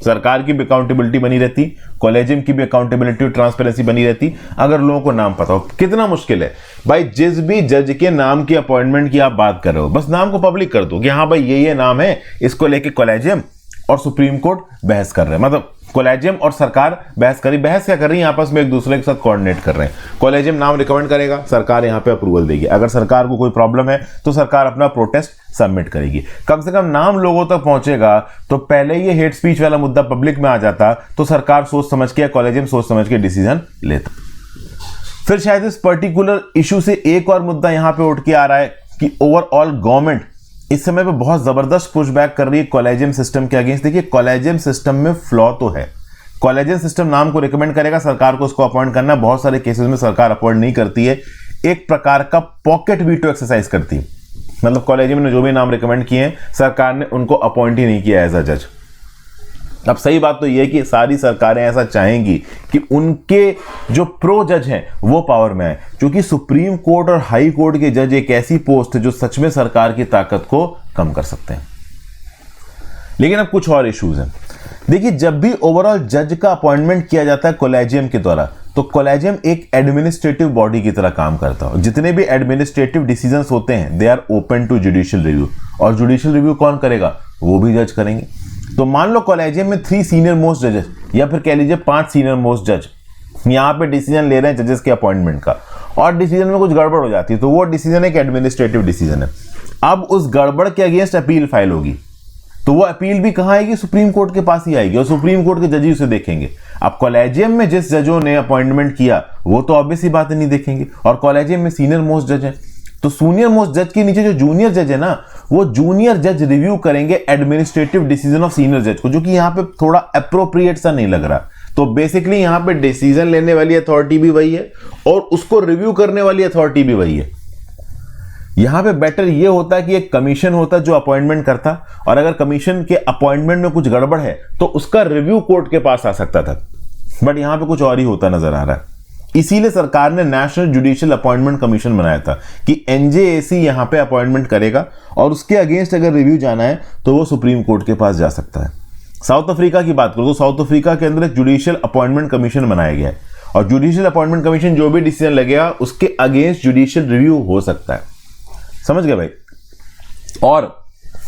सरकार की भी अकाउंटेबिलिटी बनी रहती, कॉलेजियम की भी अकाउंटेबिलिटी और ट्रांसपेरेंसी बनी रहती, अगर लोगों को नाम पता हो। कितना मुश्किल है भाई, जिस भी जज के नाम की अपॉइंटमेंट की आप बात कर रहे हो, बस नाम को पब्लिक कर दो कि हाँ भाई ये नाम है, इसको लेके कॉलेजियम और सुप्रीम कोर्ट बहस कर रहे हैं। मतलब कॉलेजियम और सरकार बहस क्या कर रही है, आपस में एक दूसरे के साथ कोऑर्डिनेट कर रहे हैं। कॉलेजियम नाम रिकमेंड करेगा, सरकार यहां पे अप्रूवल देगी। अगर सरकार को कोई प्रॉब्लम है तो सरकार अपना प्रोटेस्ट सबमिट करेगी। कम से कम नाम लोगों तक पहुंचेगा तो पहले ये हेट स्पीच वाला मुद्दा पब्लिक में आ जाता तो सरकार सोच समझ के, कॉलेजियम सोच समझ के डिसीजन लेता। फिर शायद इस पर्टिकुलर इशू से एक और मुद्दा यहां पे उठ के आ रहा है कि ओवरऑल गवर्नमेंट इस समय पे बहुत जबरदस्त पुशबैक कर रही है कॉलेजियम सिस्टम के अगेंस्ट। देखिए, कॉलेजियम सिस्टम में फ्लॉ तो है। कॉलेजियम सिस्टम नाम को रिकमेंड करेगा, सरकार को उसको अपॉइंट करना, बहुत सारे केसेस में सरकार अपॉइंट नहीं करती है, एक प्रकार का पॉकेट वीटो एक्सरसाइज करती है। मतलब कॉलेजियम ने जो भी नाम रिकमेंड किए हैं, सरकार ने उनको अपॉइंट ही नहीं किया एज अ जज। अब सही बात तो यह कि सारी सरकारें ऐसा चाहेंगी कि उनके जो प्रो जज हैं वो पावर में आए, क्योंकि सुप्रीम कोर्ट और हाई कोर्ट के जज एक ऐसी पोस्ट है जो सच में सरकार की ताकत को कम कर सकते हैं। लेकिन अब कुछ और इश्यूज हैं। देखिए, जब भी ओवरऑल जज का अपॉइंटमेंट किया जाता है कॉलेजियम के द्वारा, तो कॉलेजियम एक एडमिनिस्ट्रेटिव बॉडी की तरह काम करता है। जितने भी एडमिनिस्ट्रेटिव डिसीजंस होते हैं they are open to judicial review, और जुडिशियल रिव्यू कौन करेगा? वो भी जज करेंगे। तो मान लो कॉलेजियम में 3 सीनियर मोस्ट जजेस या फिर कह लीजिए 5 सीनियर मोस्ट जज यहाँ पे डिसीजन ले रहे हैं जजेस के अपॉइंटमेंट का, और डिसीजन में कुछ गड़बड़ हो जाती है तो वो डिसीजन एक एडमिनिस्ट्रेटिव डिसीजन है। अब उस गड़बड़ के अगेंस्ट अपील फाइल होगी, तो वो अपील भी कहाँ आएगी? सुप्रीम कोर्ट के पास ही आएगी, और सुप्रीम कोर्ट के जज ही उसे देखेंगे। अब कॉलेजियम में जिस जजों ने अपॉइंटमेंट किया वो तो ऑब्वियस ही बात नहीं देखेंगे, और कॉलेजियम में सीनियर मोस्ट जज है, तो सीनियर मोस्ट जज के नीचे जो जूनियर जज है ना, वो जूनियर जज रिव्यू करेंगे एडमिनिस्ट्रेटिव डिसीजन ऑफ सीनियर जज को, जो कि यहाँ पे थोड़ा अप्रोप्रिएट सा नहीं लग रहा। तो बेसिकली यहाँ पे डिसीजन लेने वाली अथॉरिटी भी वही है और उसको रिव्यू करने वाली अथॉरिटी भी वही है। यहां पे बेटर ये होता है कि एक कमीशन होता जो अपॉइंटमेंट करता, और अगर कमीशन के अपॉइंटमेंट में कुछ गड़बड़ है तो उसका रिव्यू कोर्ट के पास आ सकता था, बट यहां पे कुछ और ही होता नजर आ रहा है। इसीलिए सरकार ने नेशनल जुडिशियल अपॉइंटमेंट कमीशन बनाया था कि एनजेएसी यहां पे अपॉइंटमेंट करेगा, और उसके अगेंस्ट अगर रिव्यू जाना है तो वो सुप्रीम कोर्ट के पास जा सकता है। साउथ अफ्रीका की बात करो तो साउथ अफ्रीका के अंदर एक जुडिशियल अपॉइंटमेंट कमीशन बनाया गया है, और जुडिशियल अपॉइंटमेंट कमीशन जो भी डिसीजन लगेगा उसके अगेंस्ट जुडिशियल रिव्यू हो सकता है। समझ गए भाई? और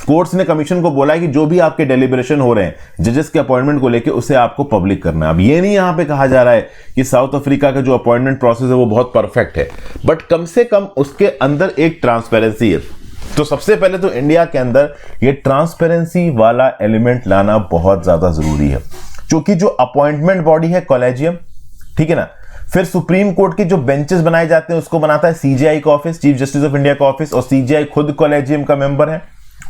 कोर्ट्स ने कमीशन को बोला है कि जो भी आपके डेलिब्रेशन हो रहे हैं जजेस के अपॉइंटमेंट को लेके उसे आपको पब्लिक करना है। अब ये नहीं यहां पे कहा जा रहा है कि साउथ अफ्रीका का जो अपॉइंटमेंट प्रोसेस है वो बहुत परफेक्ट है, बट कम से कम उसके अंदर एक ट्रांसपेरेंसी है। तो सबसे पहले तो इंडिया के अंदर ये ट्रांसपेरेंसी वाला एलिमेंट लाना बहुत ज्यादा जरूरी है, क्योंकि जो अपॉइंटमेंट बॉडी है कॉलेजियम, ठीक है ना, फिर सुप्रीम कोर्ट के जो बेंचेस बनाए जाते हैं उसको बनाता है सीजेआई का office, chief justice of India का ऑफिस, और सीजेआई खुद कॉलेजियम का मेंबर है।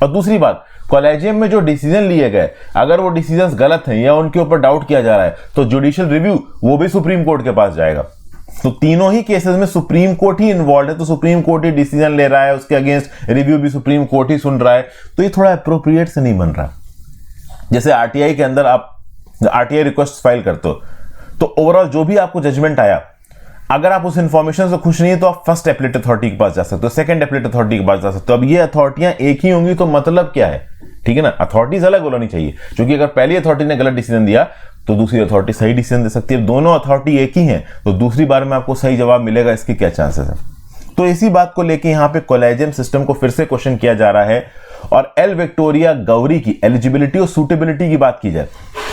और दूसरी बात, कॉलेजियम में जो डिसीजन लिए गए अगर वो डिसीजंस गलत हैं या उनके ऊपर डाउट किया जा रहा है तो जुडिशियल रिव्यू वो भी सुप्रीम कोर्ट के पास जाएगा। तो तीनों ही केसेस में सुप्रीम कोर्ट ही इन्वॉल्व है, तो सुप्रीम कोर्ट ही डिसीजन ले रहा है, उसके अगेंस्ट रिव्यू भी सुप्रीम कोर्ट ही सुन रहा है, तो ये थोड़ा अप्रोप्रिएट से नहीं बन रहा। जैसे आरटीआई के अंदर आप आरटीआई रिक्वेस्ट फाइल करते हो तो ओवरऑल जो भी आपको जजमेंट आया, अगर आप उस इंफॉर्मेशन से खुश नहीं है तो आप फर्स्ट एपलेट अथॉरिटी के पास जा सकते हो, सेकंड एपलेट अथॉरिटी के पास जा सकते हो। अब ये अथॉरिटियां एक ही होंगी तो मतलब क्या है? ठीक है ना, अथॉरिटीज अलग होनी चाहिए, क्योंकि अगर पहली अथॉरिटी ने गलत डिसीजन दिया तो दूसरी अथॉरिटी सही डिसीजन दे सकती है। दोनों अथॉरिटी एक ही हैं तो दूसरी बार में आपको सही जवाब मिलेगा, इसके क्या चांसेस है? तो इसी बात को लेके यहाँ पे कॉलेजियम सिस्टम को फिर से क्वेश्चन किया जा रहा है। और एल विक्टोरिया गौरी की एलिजिबिलिटी और सूटेबिलिटी की बात की जाए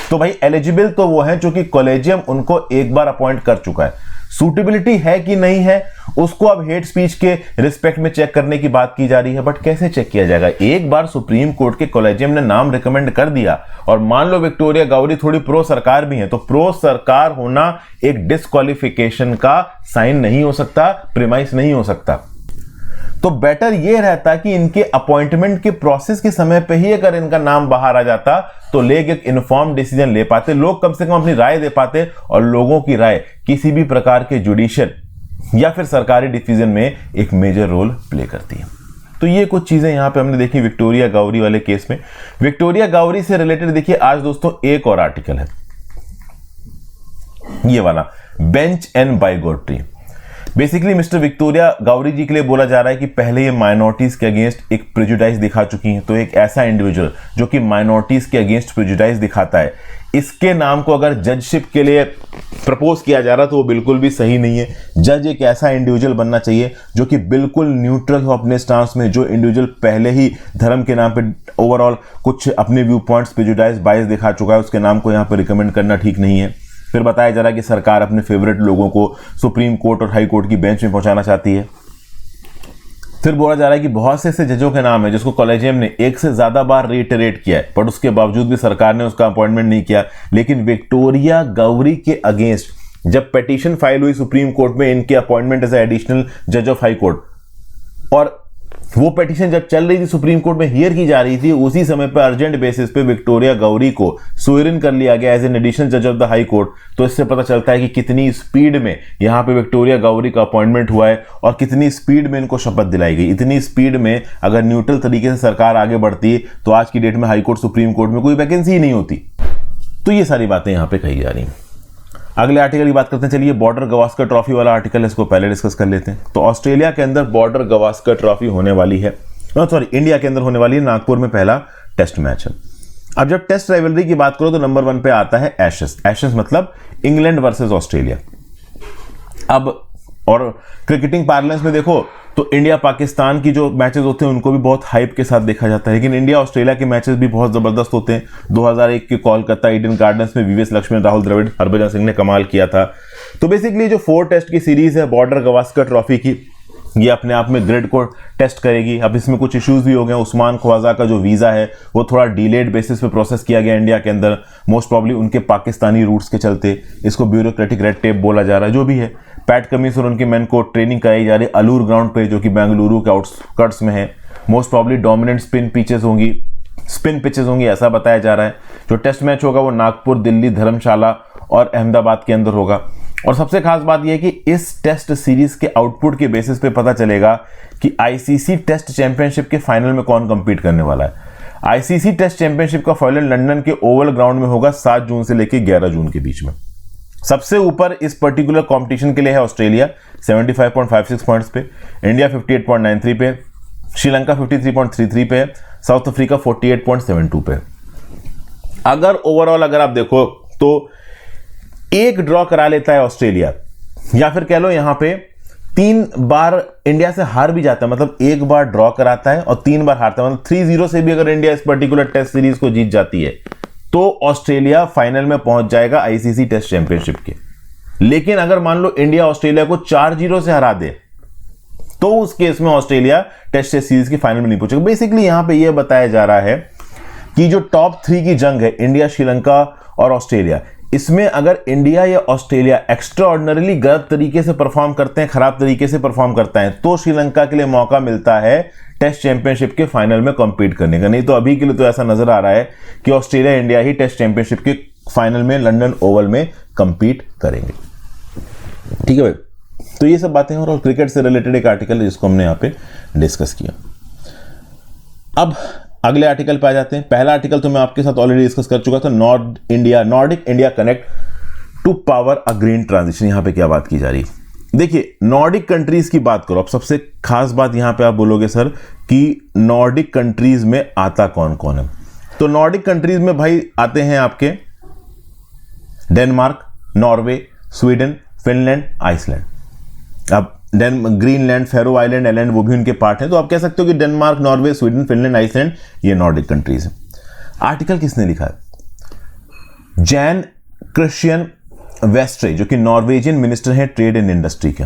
तो भाई एलिजिबल तो वो है जो कि कॉलेजियम उनको एक बार अपॉइंट कर चुका है, सूटेबिलिटी है कि नहीं है उसको अब हेट स्पीच के रिस्पेक्ट में चेक करने की बात की जा रही है। बट कैसे चेक किया जाएगा? एक बार सुप्रीम कोर्ट के कॉलेजियम ने नाम रिकमेंड कर दिया और मान लो विक्टोरिया गौरी थोड़ी प्रो सरकार भी है, तो प्रो सरकार होना एक डिस्क्वालिफिकेशन का साइन नहीं हो सकता, प्रीमाइस नहीं हो सकता। तो बेटर ये रहता कि इनके अपॉइंटमेंट के प्रोसेस के समय पे ही अगर इनका नाम बाहर आ जाता तो लोग एक इन्फॉर्म डिसीजन ले पाते, लोग कम से कम अपनी राय दे पाते, और लोगों की राय किसी भी प्रकार के जुडिशियल या फिर सरकारी डिसीजन में एक मेजर रोल प्ले करती है। तो ये कुछ चीजें यहां पे हमने देखी विक्टोरिया गौरी वाले केस में। विक्टोरिया गौरी से रिलेटेड देखिए आज दोस्तों एक और आर्टिकल है, ये वाला, bench and bigotry. Basically mister Victoria Gauri ji के लिए बोला जा रहा है कि पहले ये माइनॉरिटीज के अगेंस्ट एक प्रेजुडाइज दिखा चुकी हैं, तो एक ऐसा इंडिविजुअल जो कि माइनॉरिटीज के अगेंस्ट प्रेजुडाइज दिखाता है, इसके नाम को अगर जजशिप के लिए प्रपोज किया जा रहा तो वो बिल्कुल भी सही नहीं है। जज एक ऐसा इंडिविजुअल बनना चाहिए जो कि बिल्कुल न्यूट्रल हो अपने स्टांस में, जो इंडिविजुअल पहले ही धर्म के नाम पे ओवरऑल कुछ अपने व्यू पॉइंट्स प्रेजुडाइज बायस दिखा चुका है, उसके नाम को यहाँ पे रिकमेंड करना ठीक नहीं है। फिर बताया जा रहा है कि सरकार अपने फेवरेट लोगों को सुप्रीम कोर्ट और हाई कोर्ट की बेंच में पहुंचाना चाहती है। फिर बोला जा रहा है कि बहुत से ऐसे जजों के नाम है जिसको कॉलेजियम ने एक से ज्यादा बार रिटरेट किया है, पर उसके बावजूद भी सरकार ने उसका अपॉइंटमेंट नहीं किया। लेकिन विक्टोरिया गौरी के अगेंस्ट जब पिटीशन फाइल हुई सुप्रीम कोर्ट में इनके अपॉइंटमेंट एज एडिशनल जज ऑफ हाई कोर्ट, और वो पिटीशन जब चल रही थी सुप्रीम कोर्ट में हियर की जा रही थी, उसी समय पर अर्जेंट बेसिस पे विक्टोरिया गौरी को सोयरन कर लिया गया एज एन एडिशनल जज ऑफ द हाई कोर्ट। तो इससे पता चलता है कि कितनी स्पीड में यहाँ पे विक्टोरिया गौरी का अपॉइंटमेंट हुआ है और कितनी स्पीड में इनको शपथ दिलाई गई। इतनी स्पीड में अगर न्यूट्रल तरीके से सरकार आगे बढ़ती तो आज की डेट में हाई कोर्ट सुप्रीम कोर्ट में कोई वैकेंसी ही नहीं होती। तो ये सारी बातें यहाँ पे कही जा रही हैं। अगले आर्टिकल की बात करते हैं, चलिए बॉर्डर गवास्कर ट्रॉफी वाला आर्टिकल है, इसको पहले डिस्कस कर लेते हैं। तो ऑस्ट्रेलिया के अंदर बॉर्डर गवास्कर ट्रॉफी होने वाली है, सॉरी इंडिया के अंदर होने वाली है, नागपुर में पहला टेस्ट मैच है। अब जब टेस्ट राइवलरी की बात करो तो नंबर 1 पे आता है एशेस। एशेस मतलब इंग्लैंड वर्सेस ऑस्ट्रेलिया। अब और क्रिकेटिंग पार्लेंस में देखो तो इंडिया पाकिस्तान की जो मैचेस होते हैं उनको भी बहुत हाइप के साथ देखा जाता है, लेकिन इंडिया ऑस्ट्रेलिया के मैचेस भी बहुत जबरदस्त होते हैं। 2001 के कोलकाता ईडन गार्डन्स में वीवीएस लक्ष्मण, राहुल द्रविड़, हरभजन सिंह ने कमाल किया था। तो बेसिकली जो 4 टेस्ट की सीरीज है बॉर्डर गवास्कर ट्रॉफी की, ये अपने आप में ग्रिड को टेस्ट करेगी। अब इसमें कुछ इश्यूज भी हो गए। उस्मान ख्वाजा का जो वीज़ा है वो थोड़ा डिलेड बेसिस पे प्रोसेस किया गया इंडिया के अंदर, मोस्ट प्रॉब्ली उनके पाकिस्तानी रूट्स के चलते। इसको ब्यूरोक्रेटिक रेड टेप बोला जा रहा है, जो भी है। पैट कमिंस और उनके मैन को ट्रेनिंग कराई जा रही है अलूर ग्राउंड पे, जो कि बेंगलुरु के आउटस्कर्ट्स में है। Most probably dominant spin pitches होंगी ऐसा बताया जा रहा है। जो टेस्ट मैच होगा वो नागपुर, दिल्ली, धर्मशाला और अहमदाबाद के अंदर होगा। और सबसे खास बात यह है कि इस टेस्ट सीरीज के आउटपुट के बेसिस पे पता चलेगा कि आईसीसी टेस्ट चैंपियनशिप के फाइनल में कौन कंपीट करने वाला है। आईसीसी टेस्ट चैंपियनशिप का फाइनल लंदन के ओवल ग्राउंड में होगा 7 जून से लेकर 11 जून के बीच में। सबसे ऊपर इस पर्टिकुलर कंपटीशन के लिए है ऑस्ट्रेलिया 75.56 पॉइंट्स पे, इंडिया 58.93 पे, श्रीलंका 53.33 पे, साउथ अफ्रीका 48.72 पे। अगर ओवरऑल अगर आप देखो तो एक ड्रॉ करा लेता है ऑस्ट्रेलिया, या फिर कह लो यहां पे 3 बार इंडिया से हार भी जाता है, मतलब एक बार ड्रॉ कराता है और 3 बार हारता है, मतलब 3-0 से भी अगर इंडिया इस पर्टिकुलर टेस्ट सीरीज को जीत जाती है तो ऑस्ट्रेलिया फाइनल में पहुंच जाएगा आईसीसी टेस्ट चैंपियनशिप के। लेकिन अगर मान लो इंडिया ऑस्ट्रेलिया को 4-0 से हरा दे तो उस केस में ऑस्ट्रेलिया टेस्ट सीरीज की फाइनल में नहीं पहुंचेगा। बेसिकली यहां पे यह बताया जा रहा है कि जो टॉप 3 की जंग है इंडिया, श्रीलंका और ऑस्ट्रेलिया, इसमें अगर इंडिया या ऑस्ट्रेलिया एक्स्ट्रा ऑर्डिनरीली गलत तरीके से परफॉर्म करते हैं, खराब तरीके से परफॉर्म करता है, तो श्रीलंका के लिए मौका मिलता है टेस्ट चैंपियनशिप के फाइनल में कंपीट करने का। नहीं तो अभी के लिए तो ऐसा नजर आ रहा है कि ऑस्ट्रेलिया इंडिया ही टेस्ट चैंपियनशिप के फाइनल में लंदन ओवल में कंपीट करेंगे। ठीक है भाई, तो ये सब बातें और क्रिकेट से रिलेटेड एक आर्टिकल है जिसको हमने यहां पे डिस्कस किया। अब अगले आर्टिकल पे आ जाते हैं। पहला आर्टिकल तो मैं आपके साथ ऑलरेडी डिस्कस कर चुका था, Nordic India connect to power a green transition. यहां पे क्या बात की जा रही है, देखिए नॉर्डिक कंट्रीज की बात करो। अब सबसे खास बात यहां पे आप बोलोगे सर कि नॉर्डिक कंट्रीज में आता कौन कौन है, तो नॉर्डिक कंट्रीज में भाई आते हैं आपके Denmark, Norway, Sweden, Finland, Iceland. अब ग्रीनलैंड, फेरो आइलैंड, आइलैंड वो भी उनके पार्ट हैं, तो आप कह सकते हो कि Denmark, Norway, Sweden, Finland, Iceland ये नॉर्डिक कंट्रीज हैं। आर्टिकल किसने लिखा है? जैन क्रिश्चियन वेस्ट्रे, जो कि नॉर्वेजियन मिनिस्टर हैं ट्रेड एंड इंडस्ट्री के।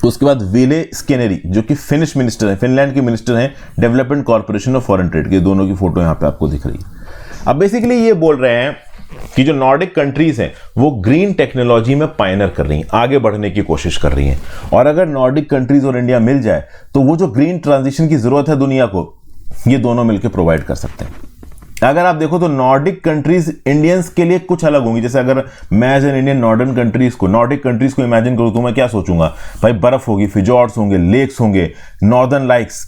उसके बाद विले स्केनेरी, जो कि फिनिश मिनिस्टर हैं, फिनलैंड के मिनिस्टर हैं development corporation of foreign trade के। दोनों की फोटो यहां पे आपको दिख रही है। अब बेसिकली ये बोल रहे हैं कि जो नॉर्डिक कंट्रीज हैं वो ग्रीन टेक्नोलॉजी में पायनियर कर रही हैं, आगे बढ़ने की कोशिश कर रही हैं। और अगर नॉर्डिक कंट्रीज और इंडिया मिल जाए तो वो जो ग्रीन ट्रांजिशन की जरूरत है दुनिया को, ये दोनों मिलकर प्रोवाइड कर सकते हैं। अगर आप देखो तो नॉर्डिक कंट्रीज इंडियंस के लिए कुछ अलग होंगी। जैसे अगर मैं as an Indian Nordic countries को इमेजिन करूं तो मैं क्या सोचूंगा, भाई बर्फ होगी, फिजॉर्ड्स होंगे, लेक्स होंगे, northern lights,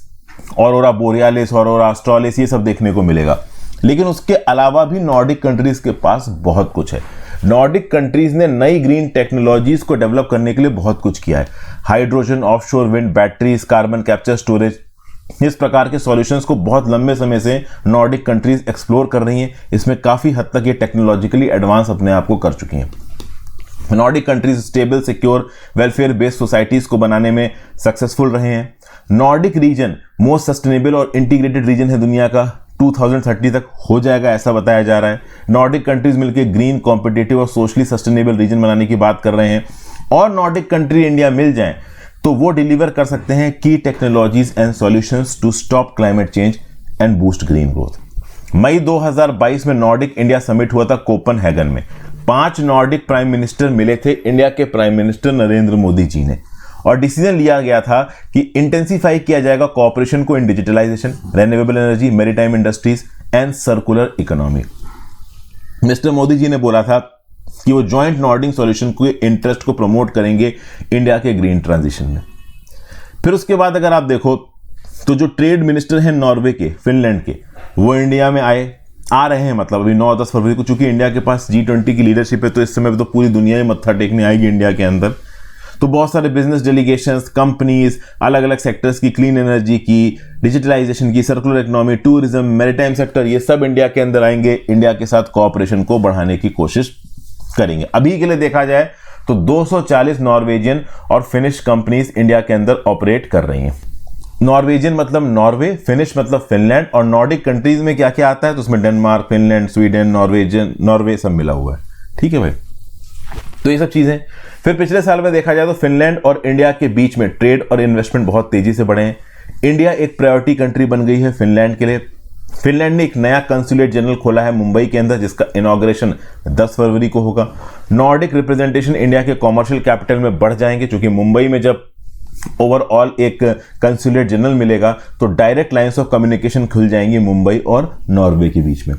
aurora borealis, aurora australis, ये सब देखने को मिलेगा। लेकिन उसके अलावा भी नॉर्डिक कंट्रीज के पास बहुत कुछ है। नॉर्डिक कंट्रीज ने नई ग्रीन टेक्नोलॉजीज को डेवलप करने के लिए बहुत कुछ किया है। Hydrogen, offshore wind, batteries, carbon capture storage, इस प्रकार के सॉल्यूशंस को बहुत लंबे समय से नॉर्डिक कंट्रीज एक्सप्लोर कर रही हैं। इसमें काफी हद तक ये टेक्नोलॉजिकली एडवांस अपने आप को कर चुकी हैं। Nordic countries stable, secure, welfare based societies को बनाने में सक्सेसफुल रहे हैं। नॉर्डिक रीजन मोस्ट सस्टेनेबल और इंटीग्रेटेड रीजन है दुनिया का, 2030 तक हो जाएगा ऐसा बताया जा रहा है। नॉर्डिक कंट्रीज मिलकर ग्रीन, कॉम्पिटिटिव और सोशली सस्टेनेबल रीजन बनाने की बात कर रहे हैं। और नॉर्डिक कंट्री इंडिया मिल जाएं तो वो डिलीवर कर सकते हैं की technologies and solutions to stop climate change and boost green growth. मई 2022 में नॉर्डिक इंडिया समिट हुआ था कोपनहेगन में। 5 नॉर्डिक प्राइम मिनिस्टर मिले थे इंडिया के प्राइम मिनिस्टर नरेंद्र मोदी जी ने, और डिसीजन लिया गया था कि इंटेंसिफाई किया जाएगा कोऑपरेशन को in digitalisation, renewable energy, maritime industries and circular economy. Mister Modi ji ने बोला था कि वो जॉइंट नॉर्डिक सॉल्यूशन के इंटरेस्ट को प्रमोट करेंगे इंडिया के ग्रीन ट्रांजिशन में। फिर उसके बाद अगर आप देखो तो जो ट्रेड मिनिस्टर हैं नॉर्वे के, फिनलैंड के, वो इंडिया में आ रहे हैं, मतलब अभी 9-10 फरवरी को। चूंकि इंडिया के पास G20 की लीडरशिप है तो इस समय तो पूरी दुनिया ही मत्था टेकने आएगी इंडिया के अंदर। तो बहुत सारे बिजनेस डेलीगेशंस, कंपनीज, अलग अलग सेक्टर्स की, क्लीन एनर्जी की, डिजिटलाइजेशन की, circular economy, tourism, maritime sector, ये सब इंडिया के अंदर आएंगे, इंडिया के साथ कोऑपरेशन को बढ़ाने की कोशिश करेंगे। अभी के लिए देखा जाए तो 240 नॉर्वेजियन और फिनिश कंपनीज इंडिया के अंदर ऑपरेट कर रही हैं। नॉर्वेजियन मतलब नॉर्वे, फिनिश मतलब फिनलैंड, और नॉर्डिक कंट्रीज में क्या क्या आता है तो उसमें डेनमार्क, फिनलैंड, स्वीडन, नॉर्वे सब मिला हुआ है। ठीक है भाई, तो ये सब चीजें। फिर पिछले साल में देखा जाए तो फिनलैंड और इंडिया के बीच में ट्रेड और इन्वेस्टमेंट बहुत तेजी से बढ़े हैं। इंडिया एक प्रायोरिटी कंट्री बन गई है फिनलैंड के लिए। फिनलैंड ने एक नया कंसुलेट जनरल खोला है मुंबई के अंदर, जिसका इनॉग्रेशन 10 फरवरी को होगा। नॉर्डिक रिप्रेजेंटेशन इंडिया के कॉमर्शियल कैपिटल में बढ़ जाएंगे, क्योंकि मुंबई में जब ओवरऑल एक कंसुलेट जनरल मिलेगा तो डायरेक्ट लाइंस ऑफ कम्युनिकेशन खुल जाएंगी मुंबई और नॉर्वे के बीच में।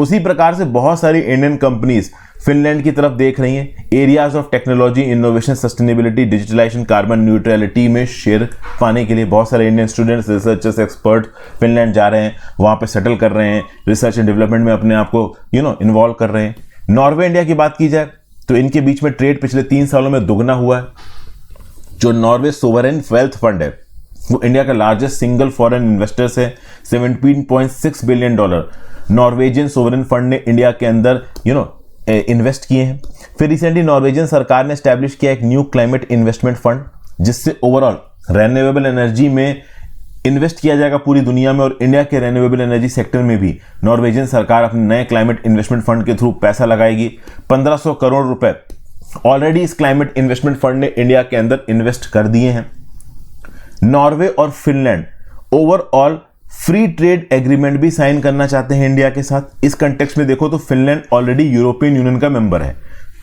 उसी प्रकार से बहुत सारी इंडियन कंपनीज फिनलैंड की तरफ देख रही हैं। Areas of technology, innovation, sustainability, digitalisation, carbon neutrality में शेयर पाने के लिए बहुत सारे Indian students, researchers, expert Finland जा रहे हैं, वहां पे सेटल कर रहे हैं, रिसर्च एंड डेवलपमेंट में अपने आप को इन्वॉल्व कर रहे हैं। नॉर्वे इंडिया की बात की जाए तो इनके बीच में ट्रेड पिछले 3 सालों में दुगना हुआ है। जो नॉर्वे सोवरेन वेल्थ फंड है वो इंडिया का लार्जेस्ट सिंगल फॉरेन इन्वेस्टर्स है। $17.6 बिलियन नॉर्वेजियन सोवरेन फंड ने इंडिया के अंदर इन्वेस्ट किए हैं। फिर रिसेंटली नॉर्वेजियन सरकार ने एस्टैब्लिश किया एक न्यू क्लाइमेट इन्वेस्टमेंट फंड, जिससे ओवरऑल रेन्यूएबल एनर्जी में इन्वेस्ट किया जाएगा पूरी दुनिया में, और इंडिया के रेन्यूएबल एनर्जी सेक्टर में भी नॉर्वेजियन सरकार अपने नए क्लाइमेट इन्वेस्टमेंट फंड के थ्रू पैसा लगाएगी। 1500 करोड़ रुपए ऑलरेडी इस क्लाइमेट इन्वेस्टमेंट फंड ने इंडिया के अंदर इन्वेस्ट कर दिए हैं। नॉर्वे और Finland overall free trade agreement भी साइन करना चाहते हैं इंडिया के साथ। इस कंटेक्स्ट में देखो तो फिनलैंड ऑलरेडी यूरोपियन यूनियन का मेंबर है,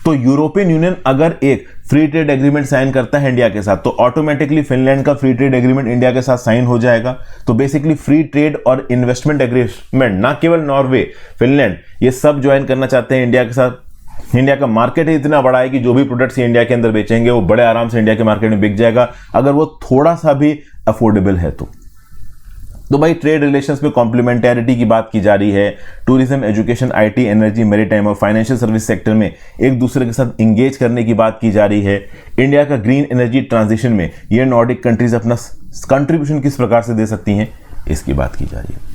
तो यूरोपियन यूनियन अगर एक फ्री ट्रेड एग्रीमेंट साइन करता है इंडिया के साथ तो ऑटोमेटिकली फिनलैंड का फ्री ट्रेड एग्रीमेंट इंडिया के साथ साइन हो जाएगा। तो बेसिकली फ्री ट्रेड और इन्वेस्टमेंट एग्रीमेंट ना केवल नॉर्वे, फिनलैंड ये सब ज्वाइन करना चाहते हैं इंडिया के साथ। इंडिया का मार्केट ही इतना बड़ा है कि जो भी प्रोडक्ट्स इंडिया के अंदर बेचेंगे वो बड़े आराम से इंडिया के मार्केट में बिक जाएगा, अगर वो थोड़ा सा भी अफोर्डेबल है तो भाई ट्रेड रिलेशंस में कॉम्प्लीमेंटेरिटी की बात की जा रही है। Tourism, education, IT, energy, maritime और फाइनेंशियल सर्विस सेक्टर में एक दूसरे के साथ इंगेज करने की बात की जा रही है। इंडिया का ग्रीन एनर्जी ट्रांजिशन में ये नॉर्डिक कंट्रीज अपना कंट्रीब्यूशन किस प्रकार से दे सकती हैं, इसकी बात की जा रही है।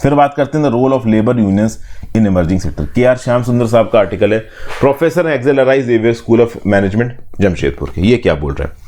फिर बात करते हैं the role of labour unions in emerging sector. K R. Shyam Sundar साहब का आर्टिकल है, professor XLRI Xavier school of management Jamshedpur के। ये क्या बोल रहे हैं,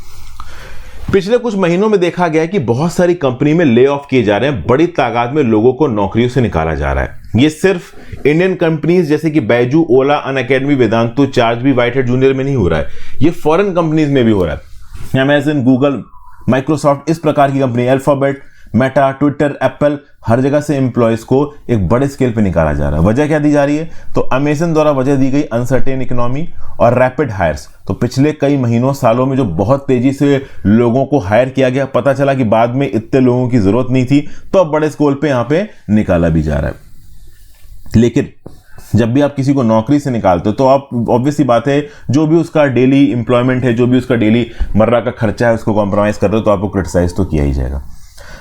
पिछले कुछ महीनों में देखा गया है कि बहुत सारी कंपनी में ले ऑफ किए जा रहे हैं, बड़ी तादाद में लोगों को नौकरियों से निकाला जा रहा है। ये सिर्फ इंडियन कंपनीज जैसे कि बैजू, ओला, अनअकैडमी, वेदांतु, चार्ज भी, व्हाइट हेड जूनियर में नहीं हो रहा है, ये फॉरेन कंपनीज में भी हो रहा है। अमेजन, गूगल, माइक्रोसॉफ्ट, इस प्रकार की company, Alphabet, Meta, Twitter, Apple, हर जगह से एम्प्लॉयज को एक बड़े स्केल पे निकाला जा रहा है। वजह क्या दी जा रही है, तो अमेजन द्वारा वजह दी गई अनसर्टेन इकोनॉमी और रैपिड हायर्स। तो पिछले कई महीनों सालों में जो बहुत तेजी से लोगों को हायर किया गया, पता चला कि बाद में इतने लोगों की जरूरत नहीं थी, तो अब बड़े स्केल पे यहाँ पे निकाला भी जा रहा है। लेकिन जब भी आप किसी को नौकरी से निकालते हो तो आप ऑब्वियसली बात है जो भी उसका डेली एम्प्लॉयमेंट है, जो भी उसका डेली मर्रा का खर्चा है, उसको कॉम्प्रोमाइज कर रहे हो तो आपको क्रिटिसाइज तो किया ही जाएगा।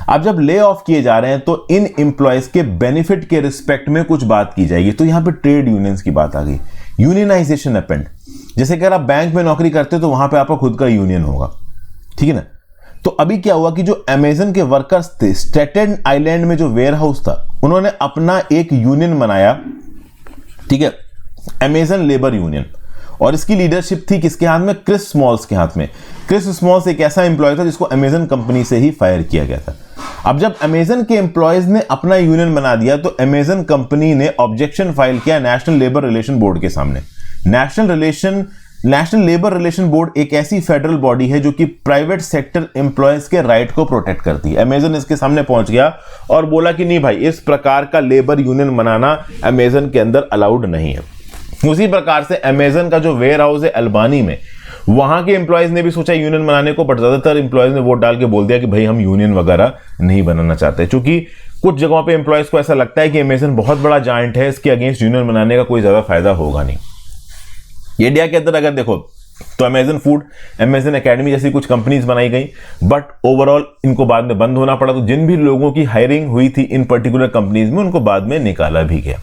अब जब ले ऑफ किए जा रहे हैं तो इन एम्प्लॉयज के बेनिफिट के रिस्पेक्ट में कुछ बात की जाएगी। तो यहां पे ट्रेड यूनियंस की बात आ गई, यूनियनाइजेशन अपेंड। जैसे कि अगर आप बैंक में नौकरी करते हो तो वहां पे आपका खुद का यूनियन होगा, ठीक है ना। तो अभी क्या हुआ कि जो अमेजन के वर्कर्स थे, स्टेटन आइलैंड में जो वेयर हाउस था, उन्होंने अपना एक यूनियन बनाया, ठीक है, अमेजन लेबर यूनियन। और इसकी लीडरशिप थी किसके हाथ में, क्रिस स्मॉल्स के हाथ में। क्रिस स्मॉल्स एक ऐसा एम्प्लॉय था जिसको अमेजन कंपनी से ही फायर किया गया था। अब जब अमेजन के एम्प्लॉयज ने अपना यूनियन बना दिया तो अमेजन कंपनी ने ऑब्जेक्शन फाइल किया नेशनल लेबर रिलेशन बोर्ड के सामने। नेशनल लेबर रिलेशन बोर्ड एक ऐसी फेडरल बॉडी है जो कि प्राइवेट सेक्टर एम्प्लॉयज के राइट को प्रोटेक्ट करती है। अमेजन इसके सामने पहुंच गया और बोला कि नहीं भाई, इस प्रकार का लेबर यूनियन बनाना अमेजन के अंदर अलाउड नहीं है। उसी प्रकार से अमेजन का जो वेयर हाउस है अल्बानी में, वहां के एम्प्लॉयज ने भी सोचा यूनियन बनाने को, बट ज्यादातर एम्प्लॉयज ने वोट डाल के बोल दिया कि भाई हम यूनियन वगैरह नहीं बनाना चाहते, क्योंकि कुछ जगहों पे एम्प्लॉयज को ऐसा लगता है कि अमेजन बहुत बड़ा जायंट है, इसके अगेंस्ट यूनियन बनाने का कोई ज्यादा फायदा होगा नहीं। इंडिया के अंदर अगर देखो तो अमेजन फूड, अमेजन अकेडमी जैसी कुछ कंपनीज बनाई गई, बट ओवरऑल इनको बाद में बंद होना पड़ा। तो जिन भी लोगों की हायरिंग हुई थी इन पर्टिकुलर कंपनीज में, उनको बाद में निकाला भी गया।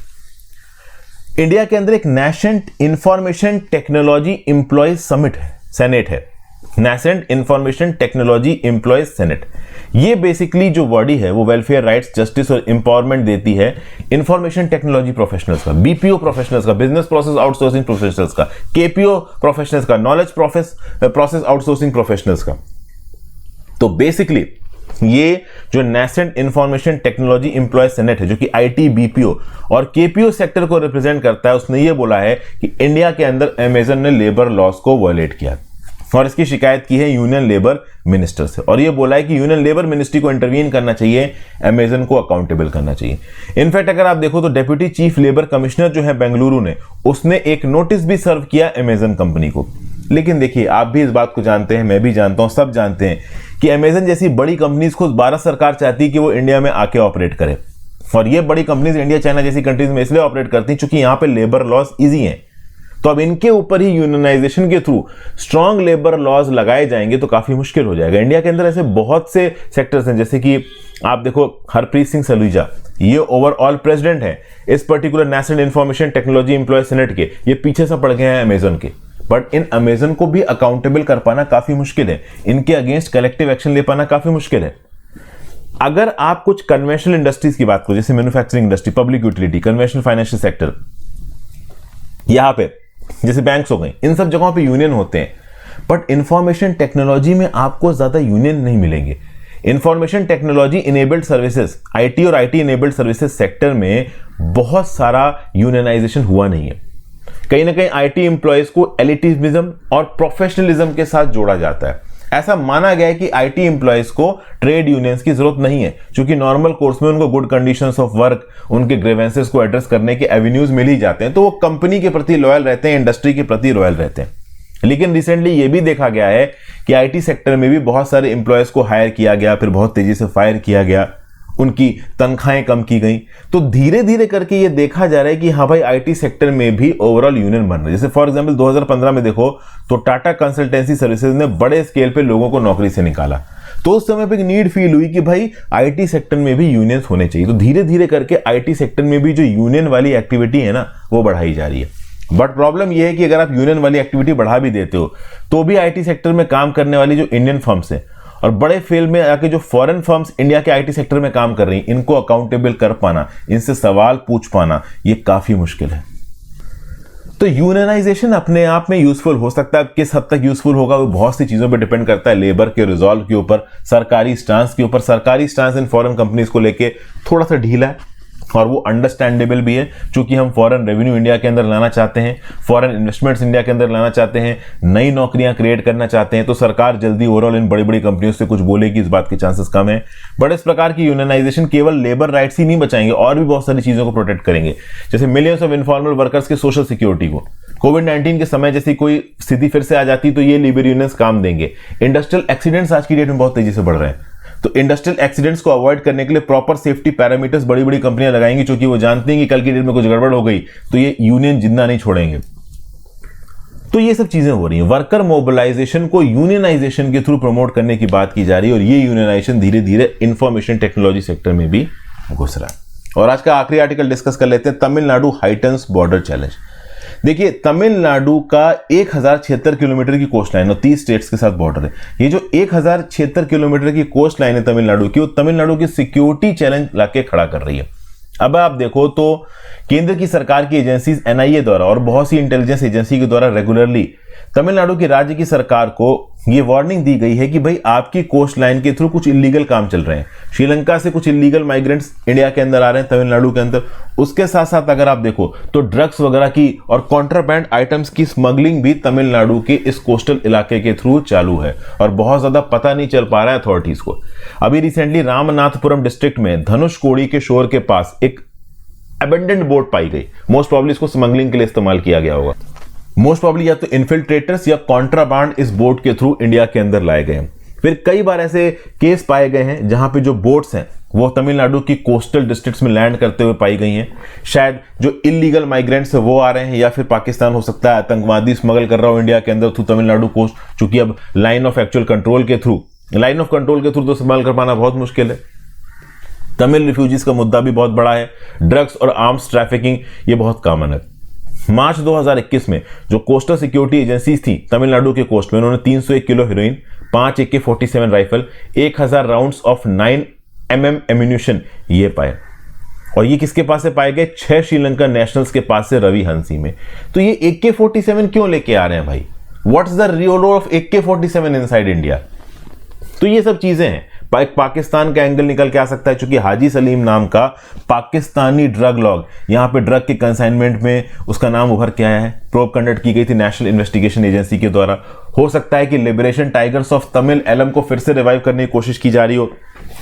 इंडिया के अंदर एक national information technology employees summit है, सेनेट है, nascent information technology employees senate. ये बेसिकली जो बॉडी है वो वेलफेयर, राइट्स, जस्टिस और एम्पावरमेंट देती है इंफॉर्मेशन टेक्नोलॉजी प्रोफेशनल्स का, बीपीओ प्रोफेशनल्स का, बिजनेस प्रोसेस आउटसोर्सिंग प्रोफेशनल्स का, केपीओ प्रोफेशनल्स का, नॉलेज प्रोसेस आउटसोर्सिंग प्रोफेशनल्स का। तो बेसिकली ये जो nascent information technology employee senate है, जो कि आईटी, बीपीओ और केपीओ सेक्टर को रिप्रेजेंट करता है, उसने ये बोला है कि इंडिया के अंदर अमेजन ने लेबर लॉस को वायलेट किया और इसकी शिकायत की है यूनियन लेबर मिनिस्टर से, और ये बोला है कि यूनियन लेबर मिनिस्ट्री को इंटरवीन करना चाहिए, अमेजन को अकाउंटेबल करना चाहिए। इनफैक्ट अगर आप देखो तो डेप्यूटी चीफ लेबर कमिश्नर जो है बेंगलुरु ने, उसने एक नोटिस भी सर्व किया अमेजन कंपनी को। लेकिन देखिए, आप भी इस बात को जानते हैं, मैं भी जानता हूं, सब जानते हैं कि अमेजन जैसी बड़ी कंपनीज खुद भारत सरकार चाहती है कि वो इंडिया में आके ऑपरेट करे, और ये बड़ी कंपनीज इंडिया, चाइना जैसी कंट्रीज में इसलिए ऑपरेट करती हैं क्योंकि यहां पे लेबर लॉस इजी हैं। तो अब इनके ऊपर ही यूनियनाइजेशन के थ्रू स्ट्रांग लेबर लॉज लगाए जाएंगे तो काफी मुश्किल हो जाएगा। इंडिया के अंदर ऐसे बहुत से सेक्टर्स हैं, जैसे कि आप देखो हरप्रीत सिंह सलूजा, ये ओवरऑल प्रेसिडेंट है इस particular national information technology employee senate के, ये पीछे से पड़ गए हैं अमेजन के। बट इन अमेजन को भी अकाउंटेबल कर पाना काफी मुश्किल है, इनके अगेंस्ट कलेक्टिव एक्शन ले पाना काफी मुश्किल है। अगर आप कुछ कन्वेंशनल इंडस्ट्रीज की बात करो, जैसे manufacturing industry, public utility, conventional financial sector, यहां पे जैसे बैंक्स हो गए, इन सब जगहों पे यूनियन होते हैं, बट इंफॉर्मेशन टेक्नोलॉजी में आपको ज्यादा यूनियन नहीं मिलेंगे। Information technology enabled services, IT और आईटी इनेबल्ड सर्विसेज सेक्टर में बहुत सारा यूनियनाइजेशन हुआ नहीं है। कहीं ना कहीं आईटी एम्प्लॉयज को एलिटिज्म और प्रोफेशनलिज्म के साथ जोड़ा जाता है। ऐसा माना गया है कि आईटी एम्प्लॉयज को ट्रेड यूनियंस की जरूरत नहीं है, क्योंकि नॉर्मल कोर्स में उनको गुड कंडीशंस ऑफ वर्क, उनके ग्रीवेंसेस को एड्रेस करने के एवेन्यूज मिल ही जाते हैं, तो वो कंपनी के प्रति लॉयल रहते हैं, इंडस्ट्री के प्रति लॉयल रहते हैं। लेकिन रिसेंटली ये भी देखा गया है कि आईटी सेक्टर में भी बहुत सारे एम्प्लॉयज को हायर किया गया, फिर बहुत तेजी से फायर किया गया, उनकी तनख्वाहें कम की गई। तो धीरे धीरे करके ये देखा जा रहा है कि हाँ भाई, आईटी सेक्टर में भी ओवरऑल यूनियन बन रही है। जैसे फॉर एग्जांपल 2015 में देखो तो टाटा कंसल्टेंसी सर्विसेज ने बड़े स्केल पे लोगों को नौकरी से निकाला, तो उस समय पे एक नीड फील हुई कि भाई आईटी सेक्टर में भी यूनियंस होने चाहिए। तो धीरे धीरे करके आईटी सेक्टर में भी जो यूनियन वाली एक्टिविटी है ना, वो बढ़ाई जा रही है। बट प्रॉब्लम यह है कि अगर आप यूनियन वाली एक्टिविटी बढ़ा भी देते हो तो भी आईटी सेक्टर में काम करने वाली जो इंडियन फर्म्स हैं और बड़े फील्ड में आके जो फॉरेन फर्म्स इंडिया के आईटी सेक्टर में काम कर रही हैं, इनको अकाउंटेबल कर पाना, इनसे सवाल पूछ पाना, ये काफी मुश्किल है। तो यूनियनाइजेशन अपने आप में यूजफुल हो सकता है, किस हद तक यूजफुल होगा वो बहुत सी चीजों पर डिपेंड करता है, लेबर के रिजॉल्व के ऊपर, सरकारी स्टांस के ऊपर। सरकारी स्टांस इन फॉरेन कंपनीज को लेके थोड़ा सा ढीला है और वो अंडरस्टैंडेबल भी है, क्योंकि हम फॉरेन रेवेन्यू इंडिया के अंदर लाना चाहते हैं, फॉरेन इन्वेस्टमेंट्स इंडिया के अंदर लाना चाहते हैं, नई नौकरियां क्रिएट करना चाहते हैं, तो सरकार जल्दी ओवरऑल इन बड़ी बड़ी कंपनियों से कुछ बोलेगी, इस बात के चांसेस कम है। बट इस प्रकार की यूनियनाइजेशन केवल लेबर राइट्स ही नहीं बचाएंगे, और भी बहुत सारी चीजों को प्रोटेक्ट करेंगे, जैसे मिलियंस ऑफ इनफॉर्मल वर्कर्स के सोशल सिक्योरिटी को। कोविड-19 के समय जैसी कोई स्थिति फिर से आ जाती तो ये लेबर यूनियंस काम देंगे। इंडस्ट्रियल एक्सीडेंट्स आज की डेट में बहुत तेजी से बढ़ रहे हैं, तो इंडस्ट्रियल एक्सीडेंट्स को अवॉइड करने के लिए प्रॉपर सेफ्टी पैरामीटर्स बड़ी बड़ी कंपनियां लगाएंगी, क्योंकि वो जानती हैं कि कल की डेट में कुछ गड़बड़ हो गई तो ये यूनियन जिंदा नहीं छोड़ेंगे। तो ये सब चीजें हो रही हैं। वर्कर मोबिलाइजेशन को यूनियनाइजेशन के थ्रू प्रमोट करने की बात की जा रही है, और ये यूनियनाइजेशन धीरे धीरे इंफॉर्मेशन टेक्नोलॉजी सेक्टर में भी घुस रहा है। और आज का आखिरी आर्टिकल डिस्कस कर लेते हैं, तमिलनाडु हाइटन्स बॉर्डर चैलेंज। देखिए, तमिलनाडु का 1076 किलोमीटर की कोस्ट लाइन और 30 स्टेट्स के साथ बॉर्डर है। ये जो 1076 किलोमीटर की कोस्ट लाइन है तमिलनाडु की, वो तमिलनाडु की सिक्योरिटी चैलेंज लाके खड़ा कर रही है। अब आप देखो तो केंद्र की सरकार की एजेंसीज एनआईए द्वारा और बहुत सी इंटेलिजेंस एजेंसी के द्वारा रेगुलरली तमिलनाडु की राज्य की सरकार को ये वार्निंग दी गई है कि भाई आपकी कोस्ट लाइन के थ्रू कुछ इलीगल काम चल रहे हैं। श्रीलंका से कुछ इलीगल माइग्रेंट्स इंडिया के अंदर आ रहे हैं, तमिलनाडु के अंदर। उसके साथ साथ अगर आप देखो तो ड्रग्स वगैरह की और कॉन्ट्राबैंड आइटम्स की स्मगलिंग भी तमिलनाडु के इस कोस्टल इलाके के थ्रू चालू है, और बहुत ज्यादा पता नहीं चल पा रहा है अथॉरिटीज को। अभी रिसेंटली रामनाथपुरम डिस्ट्रिक्ट में धनुषकोडी के शोर के पास एक अबेंडेंड बोट पाई गई। मोस्ट प्रॉब्ली इसको स्मगलिंग के लिए इस्तेमाल किया गया होगा। मोस्ट प्रॉब्ली या तो इन्फिल्ट्रेटर्स या कॉन्ट्राबांड इस बोट के थ्रू इंडिया के अंदर लाए गए हैं। फिर कई बार ऐसे केस पाए गए हैं जहां पे जो बोट्स हैं वो तमिलनाडु की कोस्टल डिस्ट्रिक्ट्स में लैंड करते हुए पाई गई हैं। शायद जो इलीगल माइग्रेंट्स है वो आ रहे हैं, या फिर पाकिस्तान हो सकता है आतंकवादी स्मगल कर रहा हो इंडिया के अंदर थ्रू तमिलनाडु कोस्ट, चूंकि अब लाइन ऑफ कंट्रोल के थ्रू तो संभाल कर पाना बहुत मुश्किल है। तमिल रिफ्यूजीज का मुद्दा भी बहुत बड़ा है। ड्रग्स और आर्म्स ट्रैफिकिंग ये बहुत कॉमन है। मार्च 2021 में जो कोस्टल सिक्योरिटी एजेंसी थी तमिलनाडु के कोस्ट में, उन्होंने 301 kilo heroin, 5 AK-47 rifle, 1000 rounds of 9mm ammunition ये पाए। और ये किसके पास से पाए गए? 6 श्रीलंका नेशनल्स के पास से, रवि हंसी में। तो ये AK-47 क्यों लेके आ रहे हैं भाई? What's the real role of AK-47 inside India? तो ये सब चीजें हैं। पाकिस्तान का एंगल निकल के आ सकता है, क्योंकि हाजी सलीम नाम का पाकिस्तानी ड्रग लॉग, यहां पे ड्रग के कंसाइनमेंट में उसका नाम उभर के आया है। प्रोब कंडक्ट की गई थी नेशनल इन्वेस्टिगेशन एजेंसी के द्वारा। हो सकता है कि liberation tigers of Tamil Eelam को फिर से रिवाइव करने की कोशिश की जा रही हो,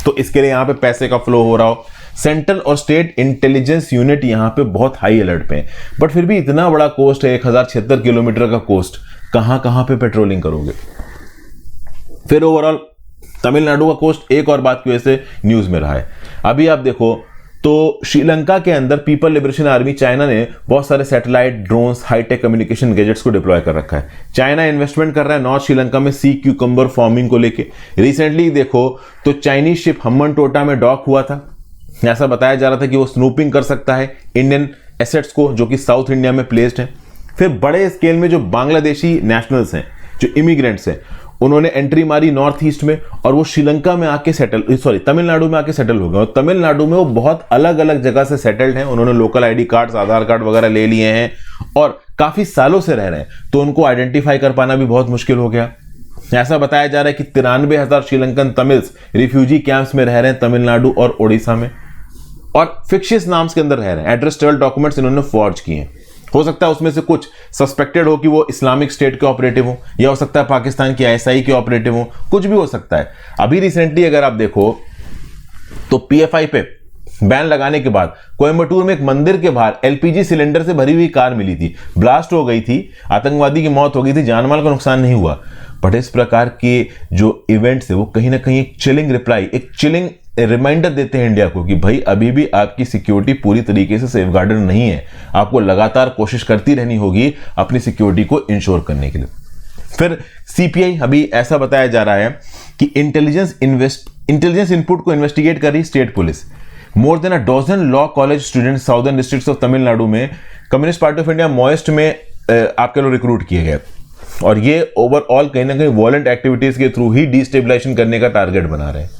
तो इसके लिए यहां पे पैसे का फ्लो हो रहा हो। सेंट्रल और स्टेट इंटेलिजेंस यूनिट यहां पे बहुत हाई अलर्ट पे है। बट फिर भी इतना बड़ा कोस्ट है, 1076 किलोमीटर का कोस्ट, कहां पे पेट्रोलिंग करोगे? फिर ओवरऑल तमिलनाडु का कोस्ट एक और बात की वजह से न्यूज में रहा है। अभी आप देखो तो श्रीलंका के अंदर पीपल लिबरेशन आर्मी चाइना ने बहुत सारे satellite, drones, hi tech communication gadgets को डिप्लॉय कर रखा है। चाइना इन्वेस्टमेंट कर रहा है नॉर्थ श्रीलंका में सी क्यूकम्बर फार्मिंग को लेके। रिसेंटली देखो तो चाइनीज शिप हम्मन टोटा में डॉक हुआ था। ऐसा बताया जा रहा था कि वो स्नूपिंग कर सकता है इंडियन एसेट्स को, जो कि साउथ इंडिया में प्लेस्ड है। फिर बड़े स्केल में जो बांग्लादेशी नेशनल्स हैं, जो इमिग्रेंट्स हैं, उन्होंने एंट्री मारी नॉर्थ ईस्ट में, और वो श्रीलंका में आके तमिलनाडु में आके सेटल हो गए। और तमिलनाडु में वो बहुत अलग अलग जगह से सेटल्ड हैं। उन्होंने लोकल आईडी कार्ड्स, आधार कार्ड वगैरह ले लिए हैं और काफी सालों से रह रहे हैं, तो उनको आइडेंटिफाई कर पाना भी बहुत मुश्किल हो गया। ऐसा बताया जा रहा है कि 93,000 श्रीलंकन तमिल्स रिफ्यूजी कैंप्स में रह रहे हैं तमिलनाडु और ओडिशा में, और फिक्शियस नाम्स के अंदर रह रहे हैं। एड्रेस ट्रेवल डॉक्यूमेंट्स इन्होंने फॉर्ज किए हैं। हो सकता है उसमें से कुछ सस्पेक्टेड हो कि वो इस्लामिक स्टेट के ऑपरेटिव हो, या हो सकता है पाकिस्तान की ISI के ऑपरेटिव हो, कुछ भी हो सकता है। अभी रिसेंटली अगर आप देखो तो PFI पे बैन लगाने के बाद कोयम्बटूर में एक मंदिर के बाहर LPG सिलेंडर से भरी हुई कार मिली थी, ब्लास्ट हो गई थी, आतंकवादी की मौत हो गई थी, जानमाल का नुकसान नहीं हुआ। बट इस प्रकार के जो इवेंट्स है वो कहीं ना कहीं एक चिलिंग रिप्लाई, एक चिलिंग रिमाइंडर देते हैं इंडिया को कि भाई अभी भी आपकी सिक्योरिटी पूरी तरीके से सेफगार्डेड नहीं है। आपको लगातार कोशिश करती रहनी होगी अपनी सिक्योरिटी को इंश्योर करने के लिए। फिर CPI अभी ऐसा बताया जा रहा है कि इंटेलिजेंस इनपुट को इन्वेस्टिगेट कर रही state police. More than 12 law college students southern districts of Tamil Nadu में communist party of India Maoist में आपके लोग रिक्रूट किए गए, और ये ओवरऑल कहीं ना कहीं वॉलेंट एक्टिविटीज के थ्रू ही डिस्टेबलाइजेशन करने का टारगेट बना रहे हैं।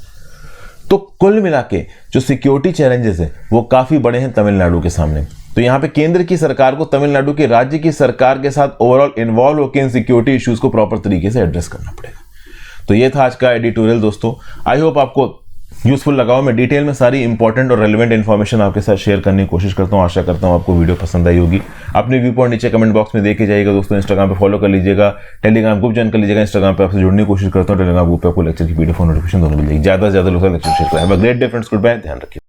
तो कुल मिला के जो सिक्योरिटी चैलेंजेस हैं वो काफी बड़े हैं तमिलनाडु के सामने। तो यहाँ पे केंद्र की सरकार को तमिलनाडु के राज्य की सरकार के साथ ओवरऑल इन्वॉल्व होकर इन सिक्योरिटी इश्यूज को प्रॉपर तरीके से एड्रेस करना पड़ेगा। तो ये था आज का एडिटोरियल दोस्तों। आई होप आपको यूजफुल लगा हो। मैं डिटेल में सारी इंपॉर्टेंट और रेलेवेंट इन्फॉर्मेशन आपके साथ शेयर करने की कोशिश करता हूँ। आशा करता हूँ आपको वीडियो पसंद आई होगी। अपने व्यू पॉइंट नीचे कमेंट बॉक्स में देके जाइएगा दोस्तों। इंस्टाग्राम पे फॉलो कर लीजिएगा, टेलीग्राम ग्रुप ज्वाइन कर लीजिएगा। इंस्टाग्राम पे आपसे जुड़ने की कोशिश करता हूँ, टेलीग्राम ग्रुप पे आपको लेक्चर की वीडियो नोटिफिकेशन दोनों मिल जाएगी। ज्यादा से ज्यादा लोगों का लेक्चर शेयर करें। Have a great day friends, good bye, ध्यान रखिए।